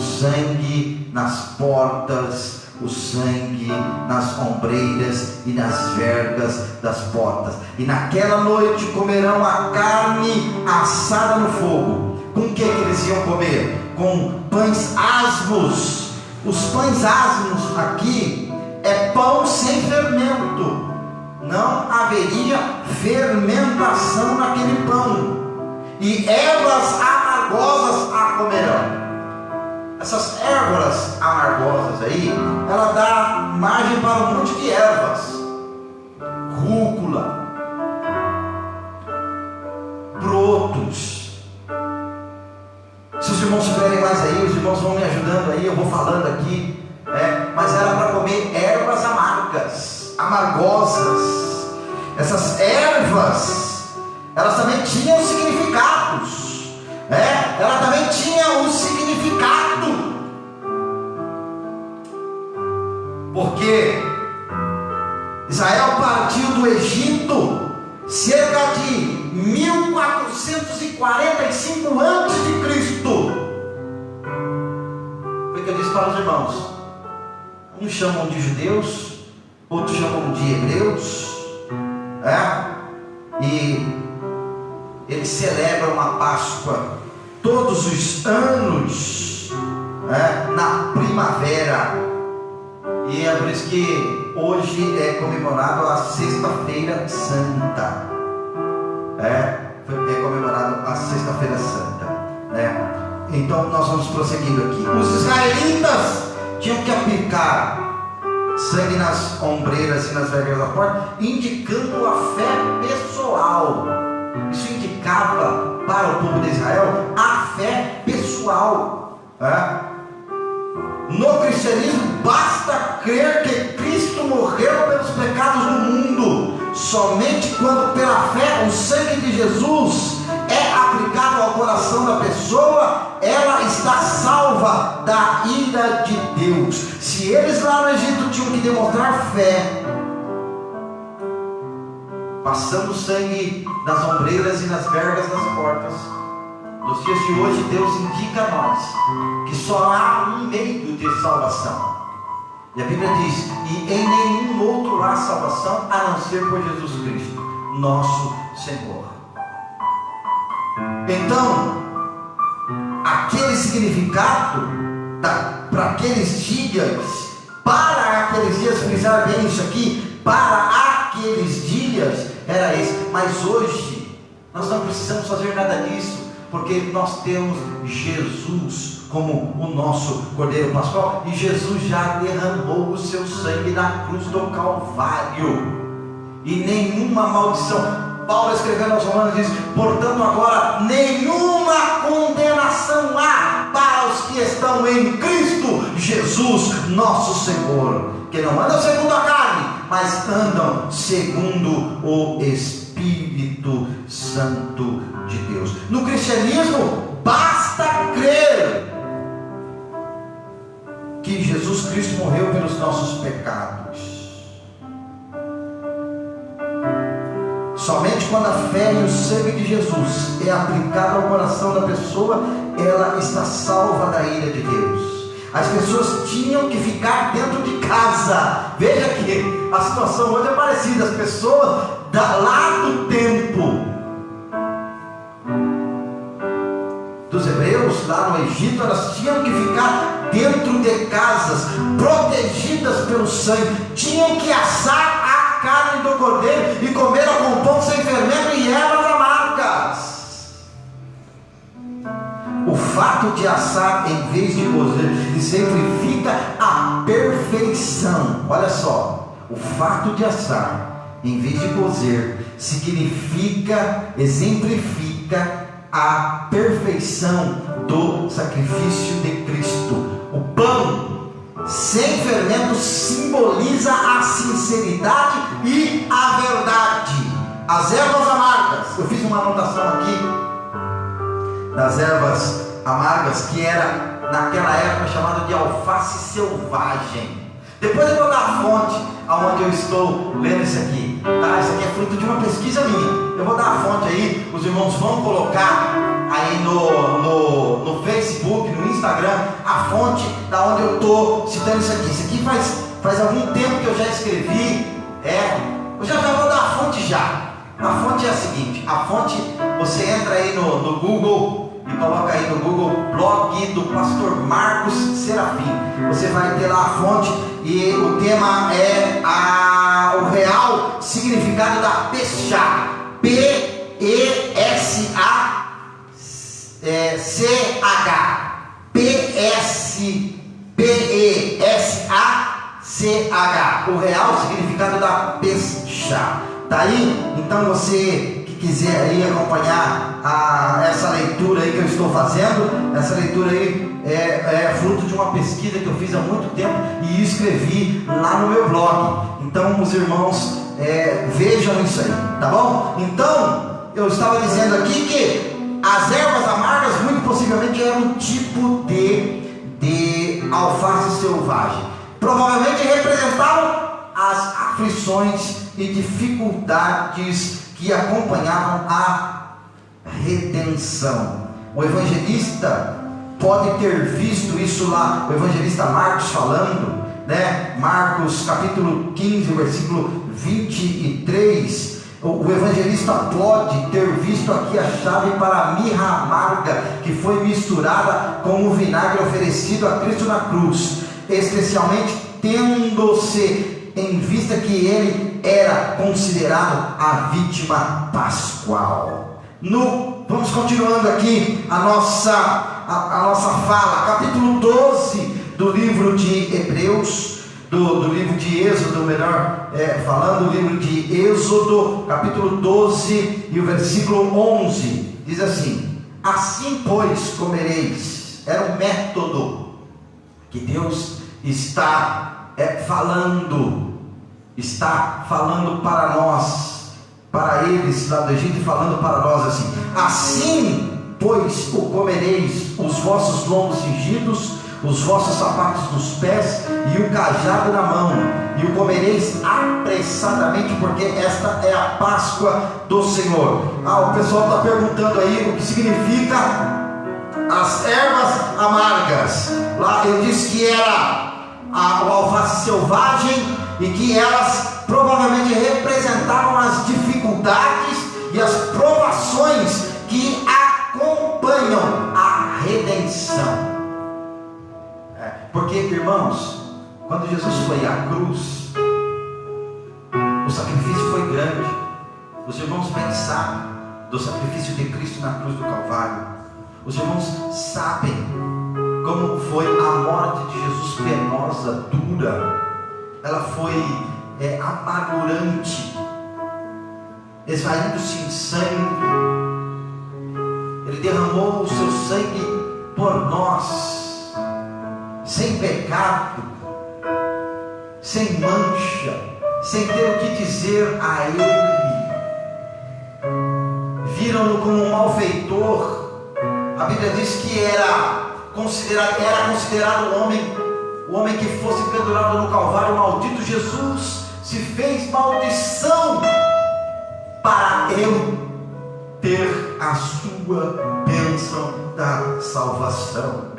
sangue nas portas, o sangue nas ombreiras e nas vergas das portas. E naquela noite comerão a carne assada no fogo. Com que eles iam comer? Com pães asmos. Os pães asmos aqui é pão sem fermento. Não haveria fermentação naquele pão. E ervas amargosas a comerão. Essas ervas amargosas aí, ela dá margem para um monte de ervas. Rúcula, brotos. Se os irmãos souberem mais aí, os irmãos vão me ajudando aí, eu vou falando aqui. Mas era para comer ervas amargosas. Essas ervas, elas também tinham significados. Ela também tinha um significado, porque Israel partiu do Egito cerca de 1445 a.C. Foi o que eu disse para os irmãos. Uns chamam de judeus, outros chamam de hebreus, e eles celebram a Páscoa todos os anos, na primavera, e é por isso que hoje é comemorado a Sexta-feira Santa. É comemorado a Sexta-feira Santa, Então nós vamos prosseguindo aqui. Os israelitas tinham que aplicar sangue nas ombreiras e nas vergas da porta, indicando a fé pessoal. Isso indicava para o povo de Israel a fé pessoal. No cristianismo basta crer que Cristo morreu pelos pecados do mundo. Somente quando pela fé o sangue de Jesus é aplicado ao coração da pessoa, ela está salva da ira de Deus. Se eles lá no Egito tinham que demonstrar fé, passando sangue nas ombreiras e nas vergas das portas, nos dias de hoje Deus indica a nós que só há um meio de salvação. E a Bíblia diz: e em nenhum outro há salvação a não ser por Jesus Cristo, nosso Senhor. Então, aquele significado para aqueles dias, frisar bem isso aqui, para aqueles dias era esse. Mas hoje nós não precisamos fazer nada disso, porque nós temos Jesus como o nosso Cordeiro Pascual, e Jesus já derramou o seu sangue na cruz do Calvário, e nenhuma maldição. Paulo, escrevendo aos Romanos, diz: portanto agora nenhuma condenação há para os que estão em Cristo Jesus nosso Senhor, que não andam segundo a carne, mas andam segundo o Espírito Santo de Deus. No cristianismo basta crer que Jesus Cristo morreu pelos nossos pecados. Somente quando a fé e o sangue de Jesus é aplicado ao coração da pessoa, ela está salva da ira de Deus. As pessoas tinham que ficar dentro de casa. Veja que a situação hoje é parecida. As pessoas lá do tempo dos hebreus, lá no Egito, elas tinham que ficar dentro de casas, protegidas pelo sangue. Tinham que assar a carne do cordeiro e comer com pão sem fermento e ervas amargas. O fato de assar em vez de cozer exemplifica a perfeição. Olha só, o fato de assar em vez de cozer exemplifica a perfeição do sacrifício de Cristo. O pão sem fermento simboliza a sinceridade e a verdade. As ervas amargas, eu fiz uma anotação aqui das ervas amargas, que era naquela época chamada de alface selvagem. Depois eu vou dar a fonte aonde eu estou lendo isso aqui, tá? Isso aqui é fruto de uma pesquisa minha. Eu vou dar a fonte aí, os irmãos vão colocar aí no Facebook, no Instagram, a fonte da onde eu estou citando isso aqui. Isso aqui faz algum tempo que eu já escrevi. Eu já vou dar a fonte já. A fonte é a seguinte: a fonte, você entra aí no Google e coloca aí no Google blog do pastor Marcos Serafim. Você vai ter lá a fonte e o tema é o real significado da Pesach. P-E-S-A-C-H. O real significado da Pesach. Tá aí? Então você que quiser aí acompanhar essa leitura aí que eu estou fazendo, essa leitura aí é fruto de uma pesquisa que eu fiz há muito tempo e escrevi lá no meu blog. Então os irmãos vejam isso aí, tá bom? Então eu estava dizendo aqui que as ervas amargas muito possivelmente eram um tipo de alface selvagem. Provavelmente representavam as aflições e dificuldades que acompanhavam a redenção. O evangelista pode ter visto isso lá, o evangelista Marcos falando, né? Marcos capítulo 15, versículo 23. O evangelista pode ter visto aqui a chave para a mirra amarga que foi misturada com o vinagre oferecido a Cristo na cruz, especialmente tendo-se em vista que ele era considerado a vítima pascual. Vamos continuando aqui a nossa fala, capítulo 12 do livro de Hebreus, do livro de Êxodo, falando, o livro de Êxodo, capítulo 12 e o versículo 11, diz assim: assim pois comereis. Era um método que Deus está falando para nós, para eles lá do Egito, falando para nós assim: assim pois o comereis, os vossos lombos cingidos, os vossos sapatos nos pés e o cajado na mão, e o comereis apressadamente, porque esta é a Páscoa do Senhor. O pessoal está perguntando aí o que significa as ervas amargas. Lá eu disse que era o alface selvagem e que elas provavelmente representavam as dificuldades e as provações que acompanham a redenção. Porque, irmãos, quando Jesus foi à cruz, o sacrifício foi grande. Os irmãos bem sabem do sacrifício de Cristo na cruz do Calvário. Os irmãos sabem como foi a morte de Jesus, penosa, dura. Ela foi amargurante, esvaindo-se em sangue. Ele derramou o seu sangue por nós, sem pecado, sem mancha, sem ter o que dizer a Ele. Viram-no como um malfeitor. A Bíblia diz que era considerado o homem que fosse pendurado no Calvário, maldito. Jesus se fez maldição para eu ter a sua bênção da salvação.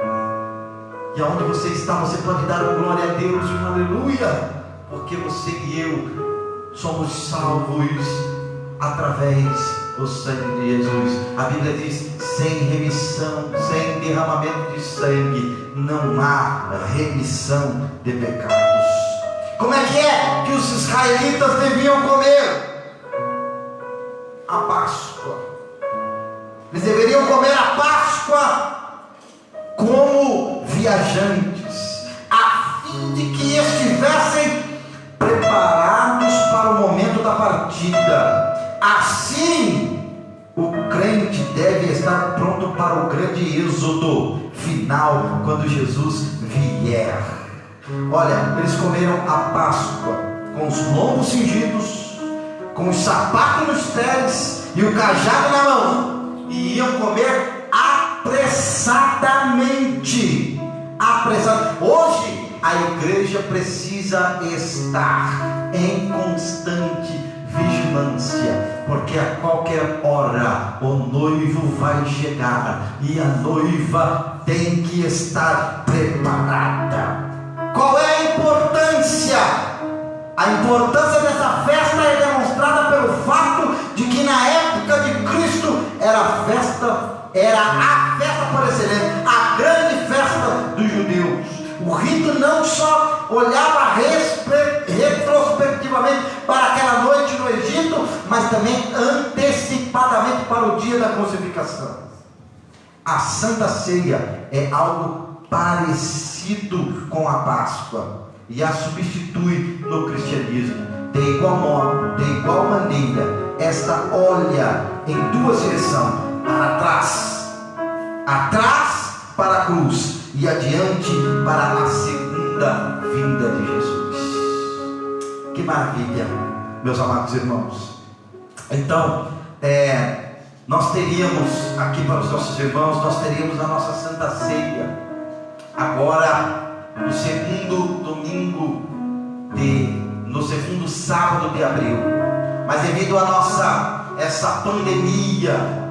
E aonde você está, você pode dar uma glória a Deus, um aleluia, porque você e eu somos salvos através do sangue de Jesus. A Bíblia diz: sem remissão, sem derramamento de sangue, não há remissão de pecados. Como é que os israelitas deviam comer a Páscoa? Eles deveriam comer a Páscoa como viajantes, a fim de que estivessem preparados para o momento da partida. Assim, o crente deve estar pronto para o grande êxodo final, quando Jesus vier. Olha, eles comeram a Páscoa com os lombos cingidos, com os sapatos nos pés e o cajado na mão, e iam comer apressadamente. Hoje a igreja precisa estar em constante vigilância, porque a qualquer hora o noivo vai chegar e a noiva tem que estar preparada. Qual é a importância? A importância dessa festa é demonstrada pelo fato de que na época de Cristo era a festa por excelência, a grande festa dos judeus. O rito não só olhava retrospectivamente para aquela noite no Egito, mas também antecipadamente para o dia da crucificação. A Santa Ceia é algo parecido com a Páscoa e a substitui no cristianismo. De igual modo, de igual maneira, esta olha em duas direções: para atrás para a cruz e adiante para a segunda vinda de Jesus. Que maravilha, meus amados irmãos. Então, nós teríamos aqui para os nossos irmãos, nós teríamos a nossa Santa Ceia agora no segundo domingo no segundo sábado de abril. Mas devido a essa pandemia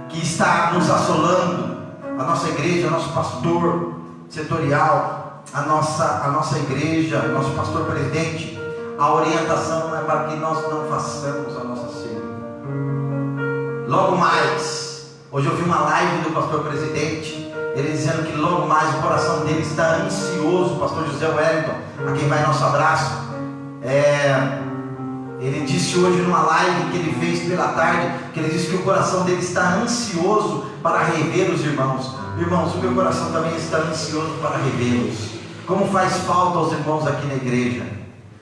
que está nos assolando, a nossa igreja, nosso pastor setorial, a nossa igreja, nosso pastor presidente, a orientação é para que nós não façamos a nossa ceia. Logo mais, hoje eu vi uma live do pastor presidente, ele dizendo que logo mais o coração dele está ansioso, o pastor José Wellington, a quem vai nosso abraço. Ele disse hoje numa live que ele fez pela tarde, que ele disse que o coração dele está ansioso para rever os irmãos. Irmãos, o meu coração também está ansioso para revê-los. Como faz falta aos irmãos aqui na igreja,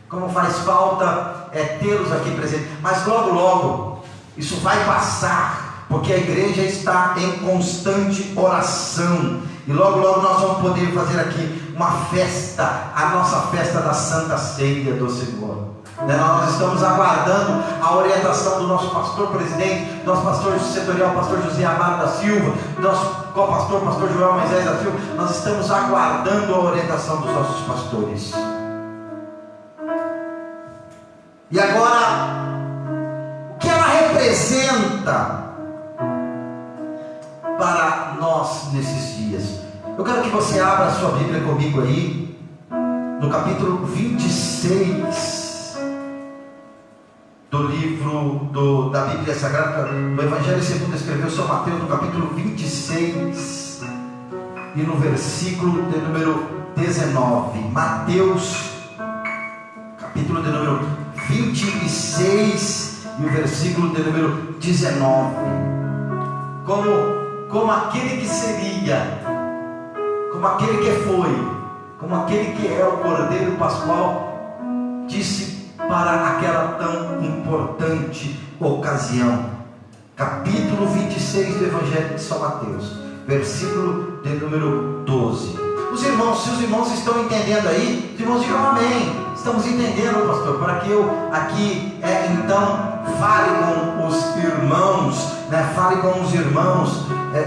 como faz falta tê-los aqui presentes. Mas logo logo isso vai passar, porque a igreja está em constante oração, e logo logo nós vamos poder fazer aqui uma festa, a nossa festa da Santa Ceia do Senhor. Nós estamos aguardando a orientação do nosso pastor presidente, nosso pastor setorial, pastor José Amaro da Silva, nosso co-pastor, pastor Joel Moisés da Silva. Nós estamos aguardando a orientação dos nossos pastores. E agora, o que ela representa para nós nesses dias? Eu quero que você abra a sua Bíblia comigo aí, no capítulo 26 do livro da Bíblia Sagrada, do Evangelho segundo escreveu São Mateus, no capítulo 26 e no versículo de número 19. Mateus, capítulo de número 26 e o versículo de número 19. Como aquele que seria, como aquele que foi, como aquele que é o Cordeiro Pascual, disse para aquela tão importante ocasião. Capítulo 26 do Evangelho de São Mateus, versículo de número 12. Os irmãos, se os irmãos estão entendendo aí, os irmãos digam amém. Estamos entendendo, pastor, para que eu aqui então fale com os irmãos, fale com os irmãos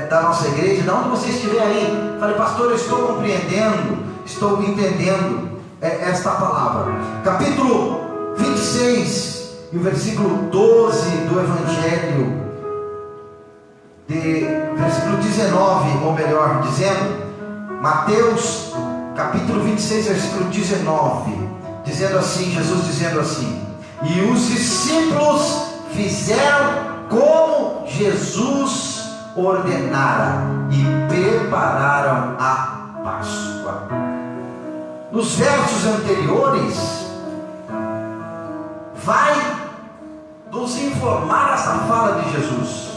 da nossa igreja, de onde você estiver aí, fale, pastor, eu estou compreendendo, estou entendendo esta palavra. Capítulo 26 e o versículo 12 do Evangelho, versículo 19, ou melhor dizendo, Mateus capítulo 26, versículo 19, dizendo assim, Jesus dizendo assim: e os discípulos fizeram como Jesus ordenara e prepararam a Páscoa. Nos versos anteriores vai nos informar essa fala de Jesus,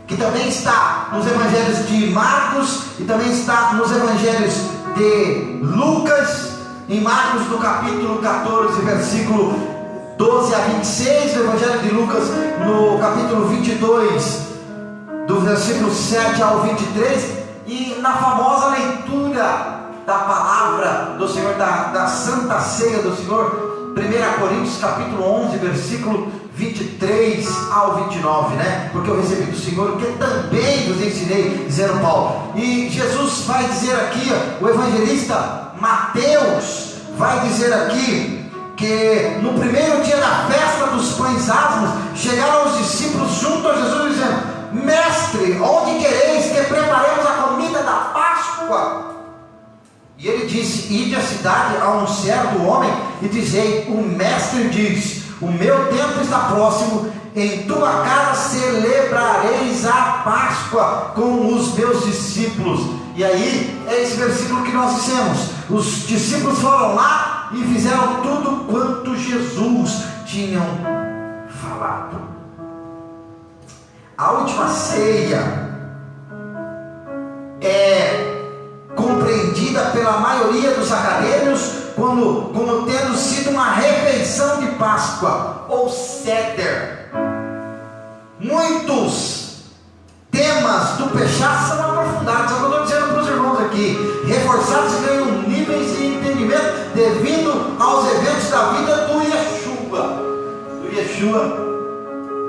que também está nos evangelhos de Marcos e também está nos evangelhos de Lucas. Em Marcos, no capítulo 14, versículo 12 a 26, no evangelho de Lucas, no capítulo 22, do versículo 7 ao 23, e na famosa leitura da palavra do Senhor, da Santa Ceia do Senhor, 1 Coríntios capítulo 11, versículo 23 ao 29, né? Porque eu recebi do Senhor o que também vos ensinei, dizendo Paulo. E Jesus vai dizer aqui, o evangelista Mateus vai dizer aqui, que no primeiro dia da festa dos pães asmos, chegaram os discípulos junto a Jesus dizendo: mestre, onde quereis que preparemos a comida da Páscoa? E ele disse: ide à cidade a um certo homem e dizei: o mestre diz, o meu tempo está próximo, em tua casa celebrareis a Páscoa com os meus discípulos. E aí é esse versículo que nós dissemos: os discípulos foram lá e fizeram tudo quanto Jesus tinha falado. A última ceia é compreendida pela maioria dos acadêmicos como tendo sido uma refeição de Páscoa ou Seder. Muitos temas do Pechá são aprofundados, eu estou dizendo para os irmãos aqui, reforçados e ganham níveis de entendimento devido aos eventos da vida do Yeshua,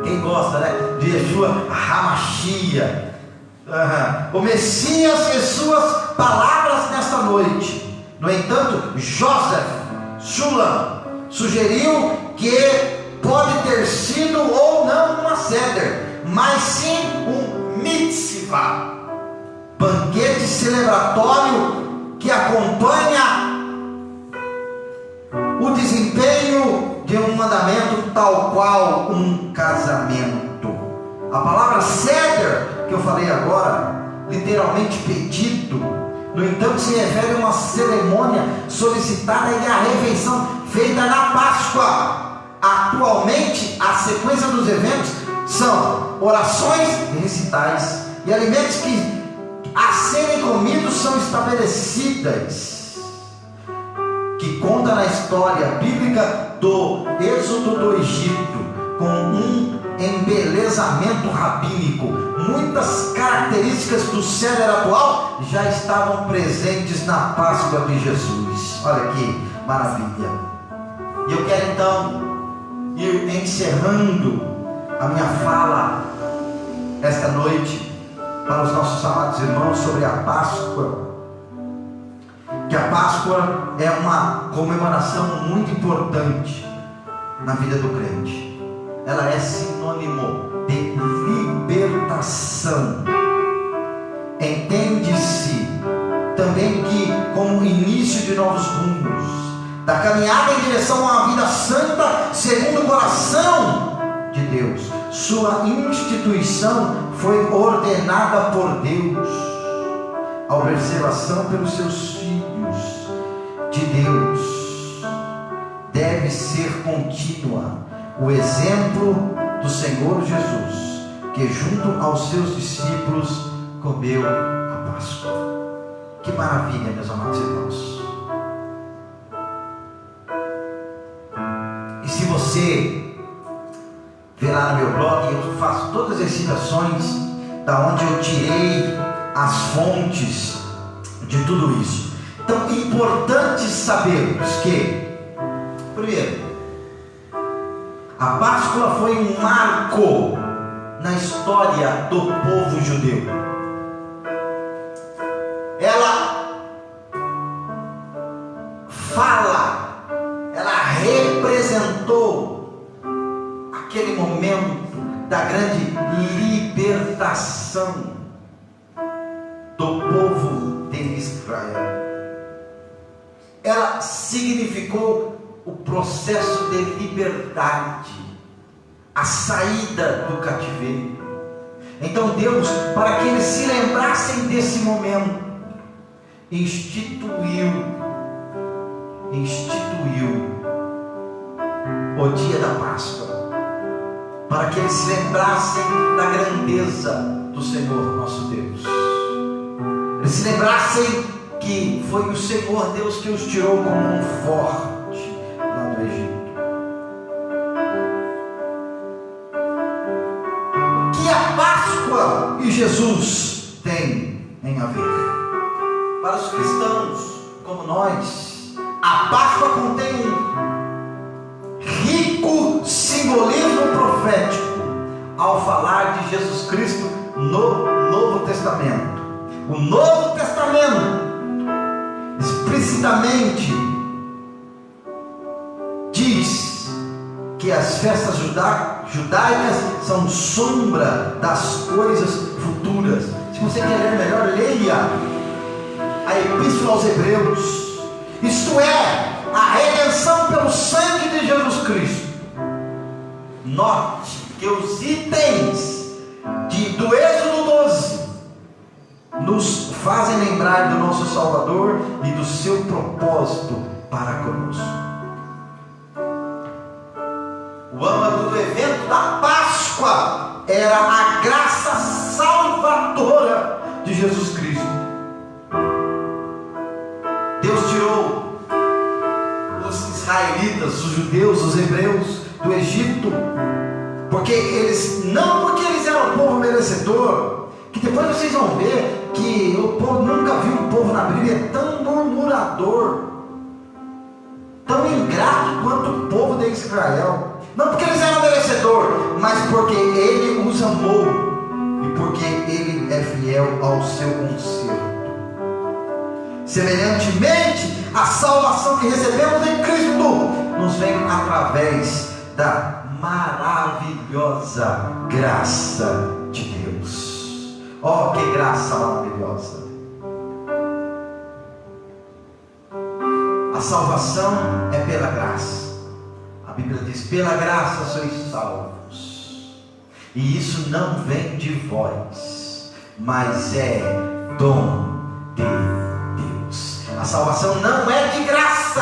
quem gosta, né? De Yeshua HaMashiach, o Messias e suas palavras nesta noite. No entanto, Joseph Shulam sugeriu que pode ter sido ou não uma Seder, mas sim um mitzvah, banquete celebratório que acompanha o desempenho de um mandamento tal qual um casamento. A palavra Seder, que eu falei agora, literalmente pedido, no entanto se refere a uma cerimônia solicitada e a refeição feita na Páscoa. Atualmente a sequência dos eventos são orações e recitais, e alimentos que a serem comidos são estabelecidas, que conta na história bíblica do êxodo do Egito, com um embelezamento rabínico. Muitas características do Seder atual já estavam presentes na Páscoa de Jesus. Olha que maravilha. E eu quero então ir encerrando a minha fala esta noite para os nossos amados irmãos sobre a Páscoa, que a Páscoa é uma comemoração muito importante na vida do crente. Ela é sinônimo de libertação. Entende-se também que como início de novos rumos, da caminhada em direção a uma vida santa segundo o coração de Deus. Sua instituição foi ordenada por Deus. A observação pelos seus filhos de Deus deve ser contínua. O exemplo do Senhor Jesus, que junto aos seus discípulos comeu a Páscoa. Que maravilha, meus amados irmãos. E se você ver lá no meu blog, eu faço todas as citações da onde eu tirei as fontes de tudo isso. Então é importante sabermos que, primeiro, a Páscoa foi um marco na história do povo judeu. Ela fala, ela representou aquele momento da grande libertação do povo Israel. Ela significou o processo de liberdade, a saída do cativeiro. Então Deus, para que eles se lembrassem desse momento, instituiu o dia da Páscoa, para que eles se lembrassem da grandeza do Senhor nosso Deus. Eles se lembrassem que foi o Senhor Deus que os tirou como um forte lá do Egito. O que a Páscoa e Jesus têm a ver? Para os cristãos como nós, a Páscoa contém um rico simbolismo profético ao falar de Jesus Cristo no Novo Testamento. O Novo Testamento explicitamente diz que as festas judaicas são sombra das coisas futuras. Se você quer ler melhor, leia a Epístola aos Hebreus. Isto é, a redenção pelo sangue de Jesus Cristo. Note que os itens do Êxodo 12 nos fazem lembrar do nosso Salvador e do seu propósito para conosco. O âmago do evento da Páscoa era a graça salvadora de Jesus Cristo. Deus tirou os israelitas, os judeus, os hebreus do Egito, porque eles eram um povo merecedor, que depois vocês vão ver que o povo, nunca viu um povo na Bíblia tão murmurador, tão ingrato quanto o povo de Israel. Não porque eles eram merecedor, mas porque Ele os amou e porque Ele é fiel ao seu conserto. Semelhantemente, a salvação que recebemos em Cristo nos vem através da maravilhosa graça de Deus. Oh, que graça maravilhosa! A salvação é pela graça. A Bíblia diz: pela graça sois salvos. E isso não vem de vós, mas é dom de Deus. A salvação não é de graça.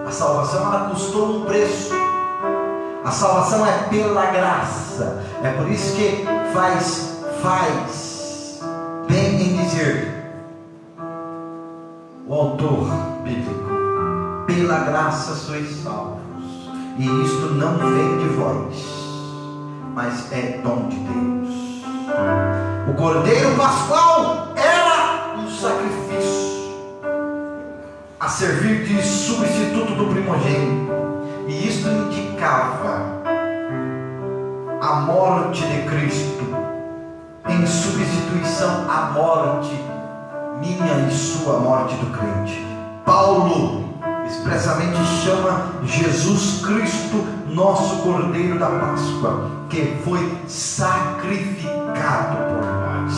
A salvação, ela custou um preço. A salvação é pela graça. É por isso que faz bem em dizer o autor bíblico: pela graça sois salvos, e isto não vem de vós, mas é dom de Deus. O Cordeiro Pascual era um sacrifício a servir de substituto do primogênito, e isto indicava a morte de Cristo em substituição à morte minha e sua, morte do crente. Paulo expressamente chama Jesus Cristo nosso Cordeiro da Páscoa, que foi sacrificado por nós.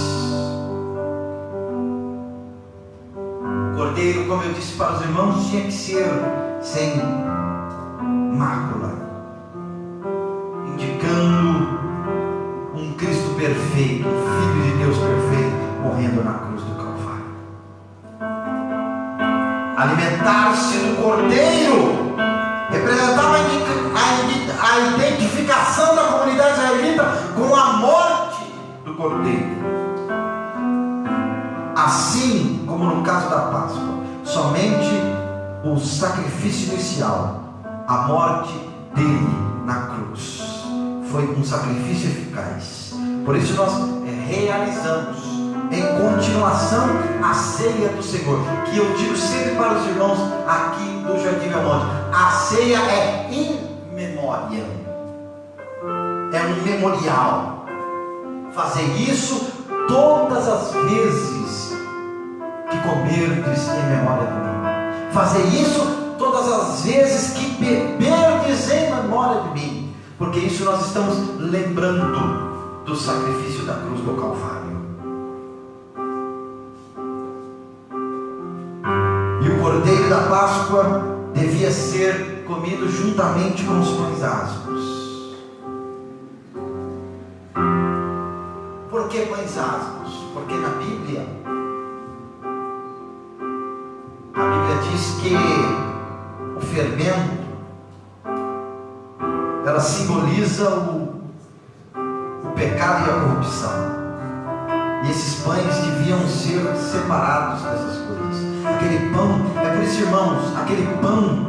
O Cordeiro, como eu disse para os irmãos, tinha que ser sem mácula, indicando um Cristo perfeito, Filho de Deus perfeito, morrendo na cruz do Calvário. Alimentar-se do Cordeiro representava a identificação da comunidade israelita com a morte do Cordeiro. Assim como no caso da Páscoa, somente o sacrifício inicial, a morte dele na cruz, foi um sacrifício eficaz. Por isso nós realizamos em continuação a ceia do Senhor, que eu digo sempre para os irmãos aqui do Jardim Belmonte: a ceia é in memoriam, é um memorial. Fazer isso todas as vezes que comerdes em memória de mim. Fazer isso todas as vezes que beberdes em memória de mim, porque isso nós estamos lembrando do sacrifício da cruz do Calvário. cordeiro da Páscoa devia ser comido juntamente com os pães asmos. Por que pães asmos? Porque na Bíblia, a Bíblia diz que o fermento, ela simboliza o pecado e a corrupção. E esses pães deviam ser separados dessas coisas. Aquele pão, é por isso, irmãos, aquele pão,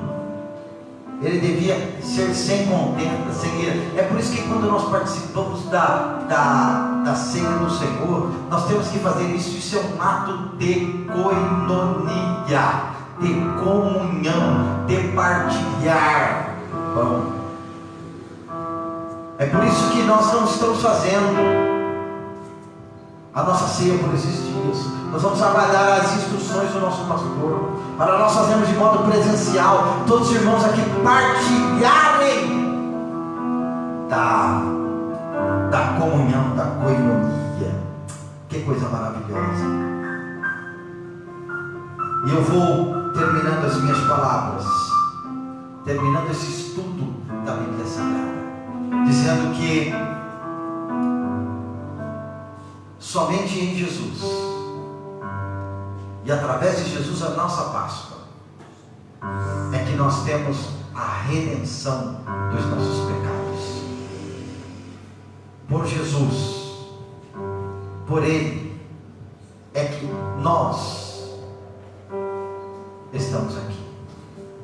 ele devia ser sem contenda, sem ira. É por isso que quando nós participamos da ceia do Senhor, nós temos que fazer isso. Isso é um ato de koinonia, de comunhão, de partilhar pão. É por isso que nós não estamos fazendo a nossa ceia por esses dias. Nós vamos aguardar as instruções do nosso pastor, para nós fazermos de modo presencial, todos os irmãos aqui partilharem da comunhão, da koinonia. Que coisa maravilhosa. E eu vou terminando as minhas palavras, terminando esse estudo da Bíblia Sagrada, dizendo que somente em Jesus e através de Jesus a nossa Páscoa é que nós temos a redenção dos nossos pecados. Por Jesus, por Ele é que nós estamos aqui.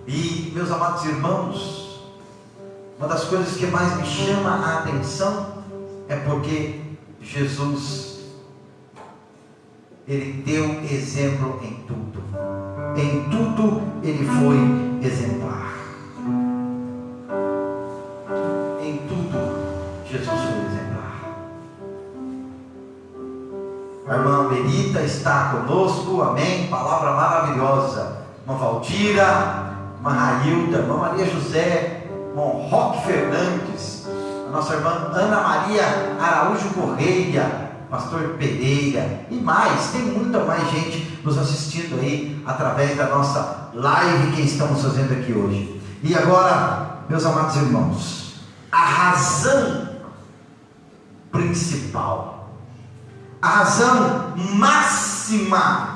E meus amados irmãos, uma das coisas que mais me chama a atenção é porque Jesus, Ele deu exemplo em tudo. Em tudo Ele foi exemplar. Em tudo Jesus foi exemplar. A irmã Berita está conosco, amém? Palavra maravilhosa. Irmã Valdira, irmã Railda, irmã Maria José, irmão Roque Fernandes, a nossa irmã Ana Maria Araújo Correia, pastor Pereira e mais, tem muita mais gente nos assistindo aí através da nossa live que estamos fazendo aqui hoje. E agora, meus amados irmãos, a razão principal, a razão máxima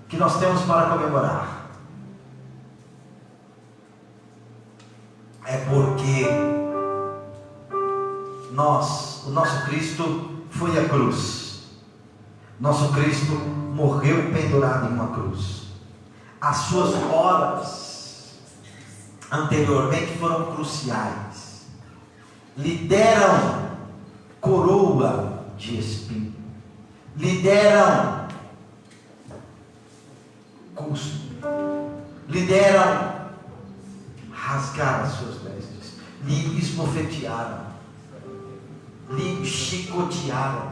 que nós temos para comemorar é porque o nosso Cristo foi à cruz. Nosso Cristo morreu pendurado em uma cruz. As suas horas anteriormente foram cruciais. Lhe deram coroa de espinho, lhe deram cuspe, lhe deram rasgar as suas vestes, lhe esbofetearam, lhe chicotearam,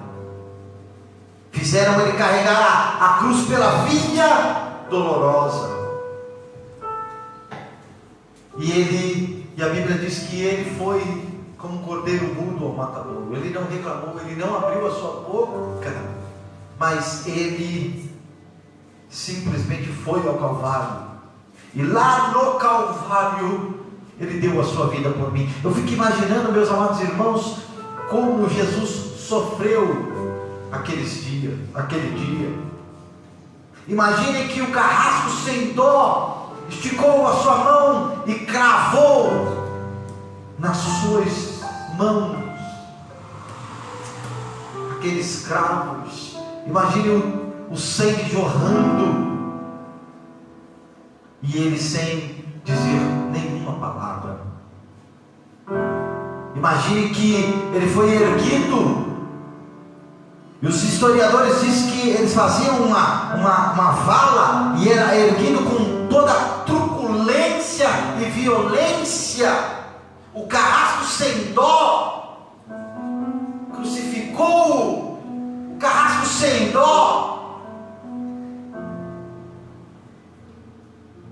fizeram ele carregar a cruz pela via dolorosa. E a Bíblia diz que ele foi como um cordeiro mudo ao matadouro. Ele não reclamou, ele não abriu a sua boca, mas ele simplesmente foi ao Calvário. E lá no Calvário ele deu a sua vida por mim. Eu fico imaginando, meus amados irmãos, como Jesus sofreu aquele dia. Imagine que o carrasco sem dó esticou a sua mão e cravou nas suas mãos aqueles cravos. Imagine o sangue jorrando e ele sem dizer nenhuma palavra. Imagine que ele foi erguido, e os historiadores dizem que eles faziam uma vala e era erguido com toda truculência e violência. O carrasco sem dó crucificou-o. O carrasco sem dó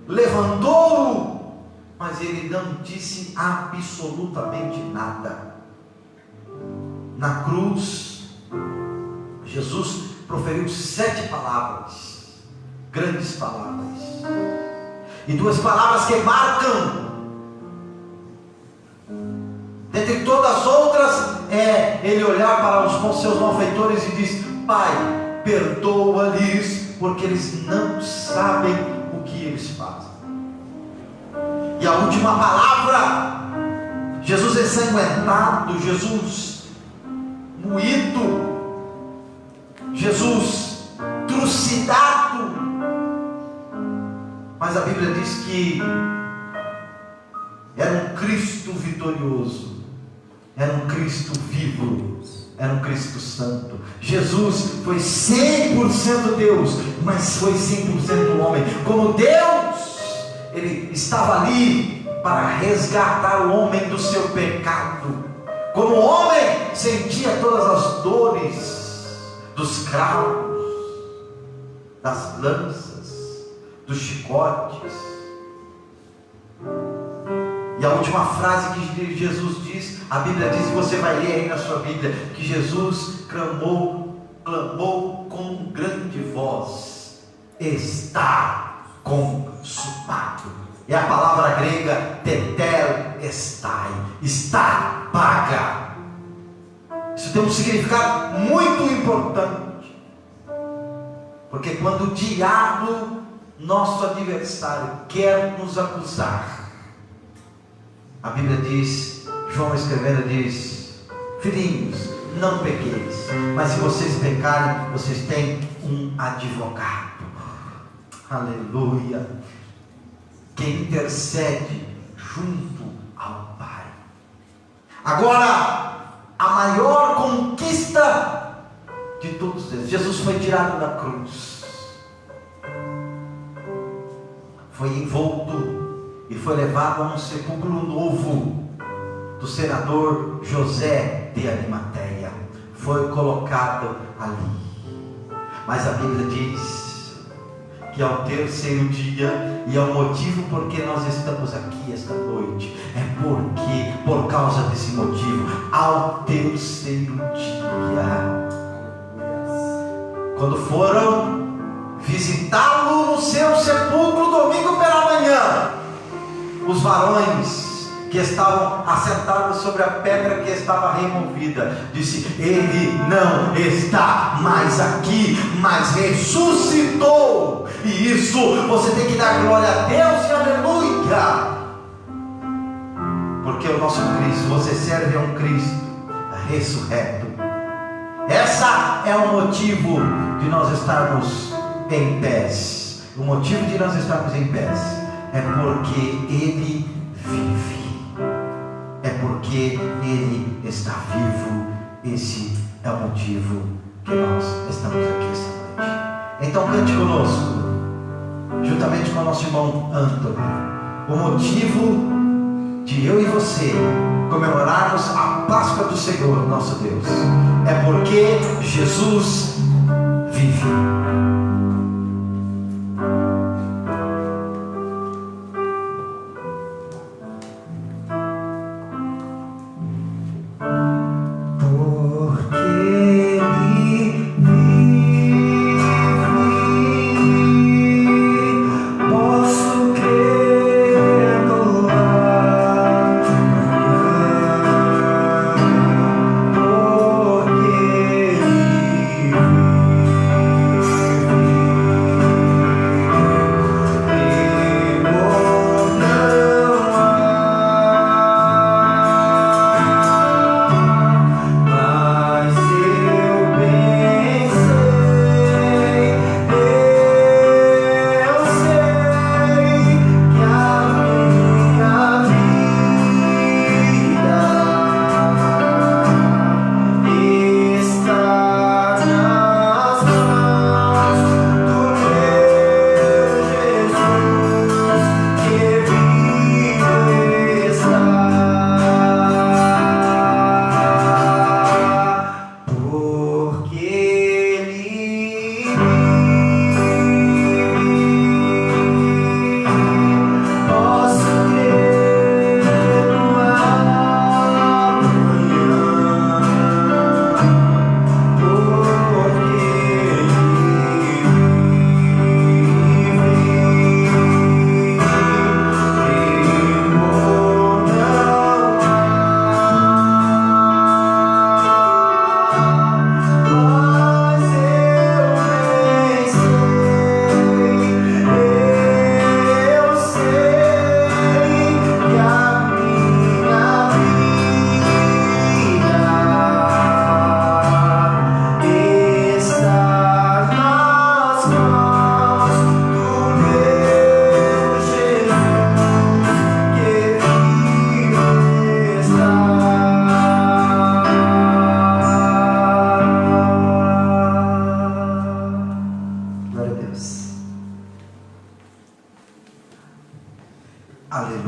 levantou-o, mas ele não disse absolutamente nada. Na cruz, Jesus proferiu 7 palavras, grandes palavras. E duas palavras que marcam, dentre todas as outras, é ele olhar para os seus malfeitores e diz: Pai, perdoa-lhes, porque eles não sabem o que eles fazem. E a última palavra, Jesus ensanguentado, Jesus moído, Jesus trucidado. Mas a Bíblia diz que era um Cristo vitorioso, era um Cristo vivo, era um Cristo santo. Jesus foi 100% Deus, mas foi 100% homem. Como Deus, Ele estava ali para resgatar o homem do seu pecado. Como homem, sentia todas as dores dos cravos, das lanças, dos chicotes. E a última frase que Jesus diz, a Bíblia diz, você vai ler aí na sua Bíblia, que Jesus clamou com grande voz: está consumado. É a palavra grega tetelestai, está paga. Isso tem um significado muito importante, porque quando o diabo, nosso adversário, quer nos acusar, a Bíblia diz, João escrevendo diz: filhinhos, não pequeis, mas se vocês pecarem, vocês têm um advogado, aleluia, que intercede junto ao Pai. Agora, a maior conquista de todos eles, Jesus foi tirado da cruz, foi envolto e foi levado a um sepulcro novo do senador José de Arimateia. Foi colocado ali. Mas a Bíblia diz que ao terceiro dia, e é o motivo porque nós estamos aqui esta noite, é porque, por causa desse motivo, ao terceiro dia, quando foram visitá-lo no seu sepulcro domingo pela manhã, os varões que estavam assentados sobre a pedra que estava removida, disse: ele não está mais aqui, mas ressuscitou. E isso você tem que dar glória a Deus e aleluia, porque o nosso Cristo, você serve a um Cristo ressurreto. Essa é o motivo de nós estarmos em pés. O motivo de nós estarmos em pés é porque Ele vive, é porque Ele está vivo. Esse é o motivo que nós estamos aqui esta noite. Então cante conosco, juntamente com o nosso irmão Antônio, o motivo de eu e você comemorarmos a Páscoa do Senhor nosso Deus é porque Jesus vive.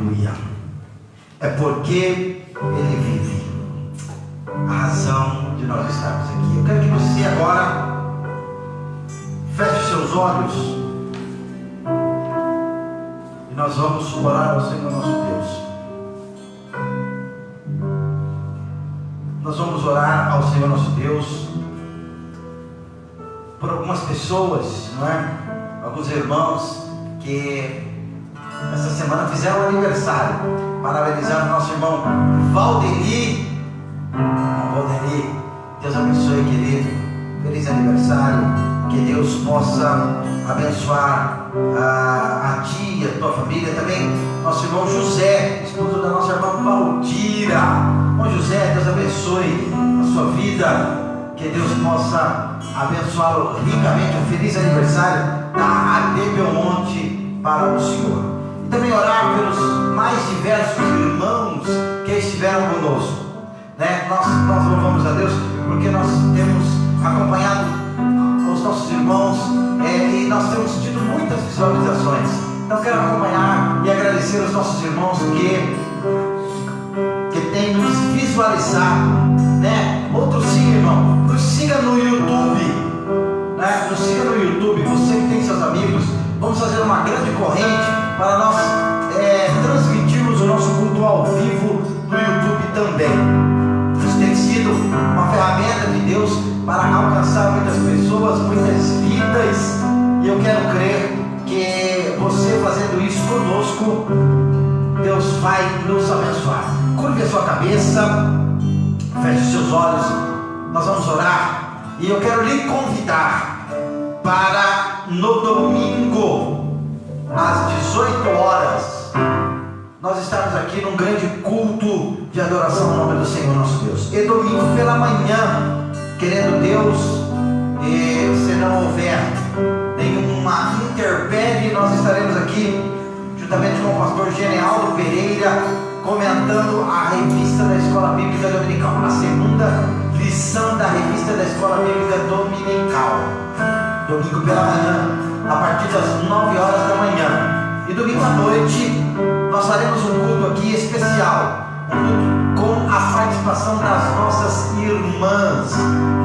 Aleluia. É porque Ele vive a razão de nós estarmos aqui. Eu quero que você agora feche seus olhos e nós vamos orar ao Senhor nosso Deus. Nós vamos orar ao Senhor nosso Deus por algumas pessoas, não é? Alguns irmãos que essa semana fizeram aniversário. Parabenizar o nosso irmão Valdeni. Deus abençoe, querido. Feliz aniversário. Que Deus possa abençoar a ti e a tua família. Também nosso irmão José, esposo da nossa irmã Valdira. Irmão José, Deus abençoe a sua vida. Que Deus possa abençoá-lo ricamente. Um feliz aniversário da AD Belmonte para o Senhor. E também orar pelos mais diversos irmãos que estiveram conosco, né? Nós louvamos a Deus porque nós temos acompanhado os nossos irmãos e nós temos tido muitas visualizações. Então quero acompanhar e agradecer os nossos irmãos que têm nos visualizado, né? Outro sim, irmão, nos siga no YouTube, né? Nos siga no YouTube, você que tem seus amigos. Vamos fazer uma grande corrente para nós transmitirmos o nosso culto ao vivo no YouTube também. Isso tem sido uma ferramenta de Deus para alcançar muitas pessoas, muitas vidas. E eu quero crer que você fazendo isso conosco, Deus vai nos abençoar. Curve a sua cabeça, feche seus olhos, nós vamos orar. E eu quero lhe convidar para no domingo, às 18 horas, nós estamos aqui num grande culto de adoração ao nome do Senhor nosso Deus. E domingo pela manhã, querendo Deus, e se não houver nenhuma intempérie, nós estaremos aqui juntamente com o pastor Genealdo Pereira, comentando a revista da Escola Bíblica Dominical, a segunda lição da revista da Escola Bíblica Dominical. Domingo pela manhã, a partir das 9 horas da manhã. E domingo à noite, nós faremos um culto aqui especial, um culto com a participação das nossas irmãs,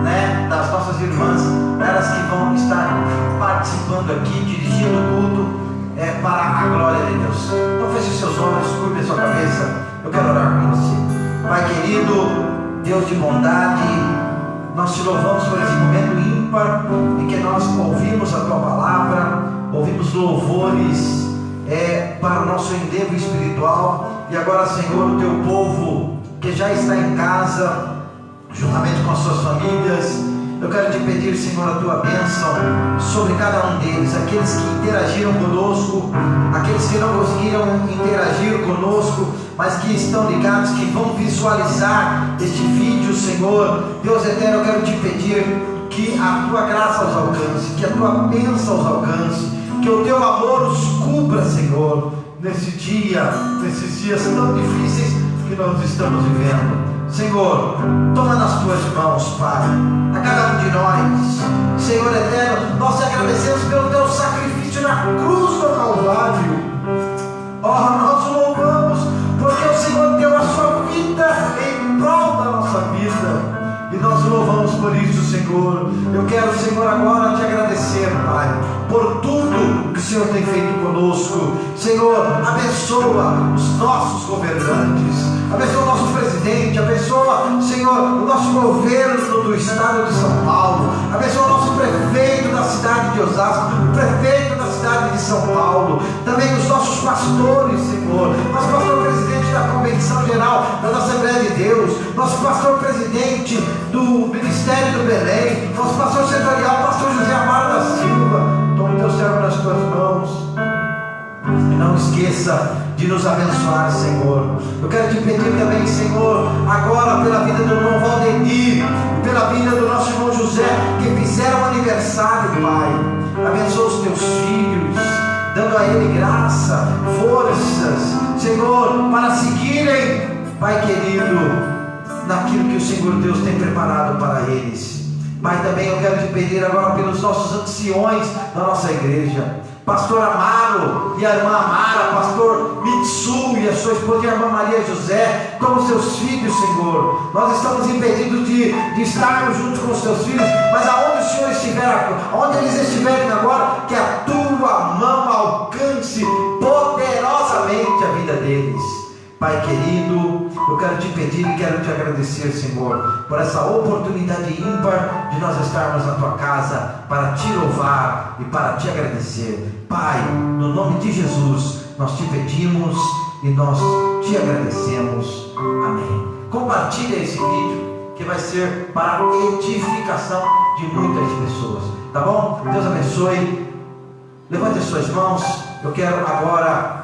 né? Das nossas irmãs, elas que vão estar participando aqui, dirigindo o culto para a glória de Deus. Então feche seus olhos, curve a sua cabeça. Eu quero orar com você. Pai querido, Deus de bondade, nós te louvamos por esse momento ímpar em que nós ouvimos a tua palavra, ouvimos louvores para o nosso endeavor espiritual. E agora, Senhor, o teu povo que já está em casa, juntamente com as suas famílias, eu quero te pedir, Senhor, a tua bênção sobre cada um deles, aqueles que interagiram conosco, aqueles que não conseguiram interagir conosco, mas que estão ligados, que vão visualizar este vídeo, Senhor. Deus eterno, eu quero te pedir que a tua graça os alcance, que a tua bênção os alcance, que o teu amor os cubra, Senhor, nesses dias tão difíceis que nós estamos vivendo. Senhor, toma nas tuas mãos, Pai, a cada um de nós. Senhor eterno, nós te agradecemos pelo teu sacrifício na cruz do Calvário. Nós louvamos porque o Senhor deu a sua vida em prol da nossa vida. E nós louvamos por isso, Senhor. Eu quero, Senhor, agora te agradecer, Pai, por tudo que o Senhor tem feito conosco. Senhor, abençoa os nossos governantes, abençoa o nosso presidente, abençoa, Senhor, o nosso governo do estado de São Paulo, abençoa o nosso prefeito da cidade de Osasco, o prefeito da cidade de São Paulo, também os nossos pastores, Senhor, nosso pastor presidente da Convenção Geral da Assembleia de Deus, nosso pastor presidente do Ministério do Belém, nosso pastor setorial, pastor José Amaro da Silva. Toma o teu servo nas tuas mãos e não esqueça de nos abençoar, Senhor. Eu quero te pedir também, Senhor, agora pela vida do irmão Valdemir, pela vida do nosso irmão José, que fizeram aniversário, Pai. Abençoa os teus filhos, dando a ele graça, forças, Senhor, para seguirem, Pai querido, naquilo que o Senhor Deus tem preparado para eles. Pai, também eu quero te pedir agora pelos nossos anciões da nossa igreja. pastor Amaro e a irmã Amara, pastor Mitsu e a sua esposa, a irmã Maria José, como seus filhos, Senhor. Nós estamos impedidos de estarmos juntos com os seus filhos, mas aonde o Senhor estiver, onde eles estiverem agora, que a tua mão alcance poderosamente a vida deles. Pai querido, eu quero te pedir e quero te agradecer, Senhor, por essa oportunidade ímpar de nós estarmos na tua casa para te louvar e para te agradecer. Pai, no nome de Jesus, nós te pedimos e nós te agradecemos. Amém. Compartilha esse vídeo que vai ser para edificação de muitas pessoas, tá bom? Deus abençoe. Levante as suas mãos. Eu quero agora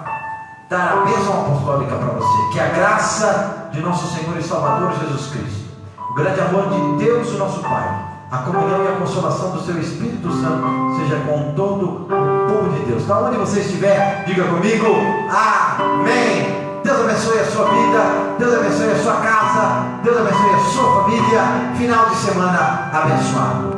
dar a bênção apostólica para você. Que a graça de nosso Senhor e Salvador Jesus Cristo, o grande amor de Deus, o nosso Pai, a comunhão e a consolação do seu Espírito Santo seja com todo o povo de Deus. Da onde você estiver, diga comigo: amém. Deus abençoe a sua vida, Deus abençoe a sua casa, Deus abençoe a sua família. Final de semana abençoado.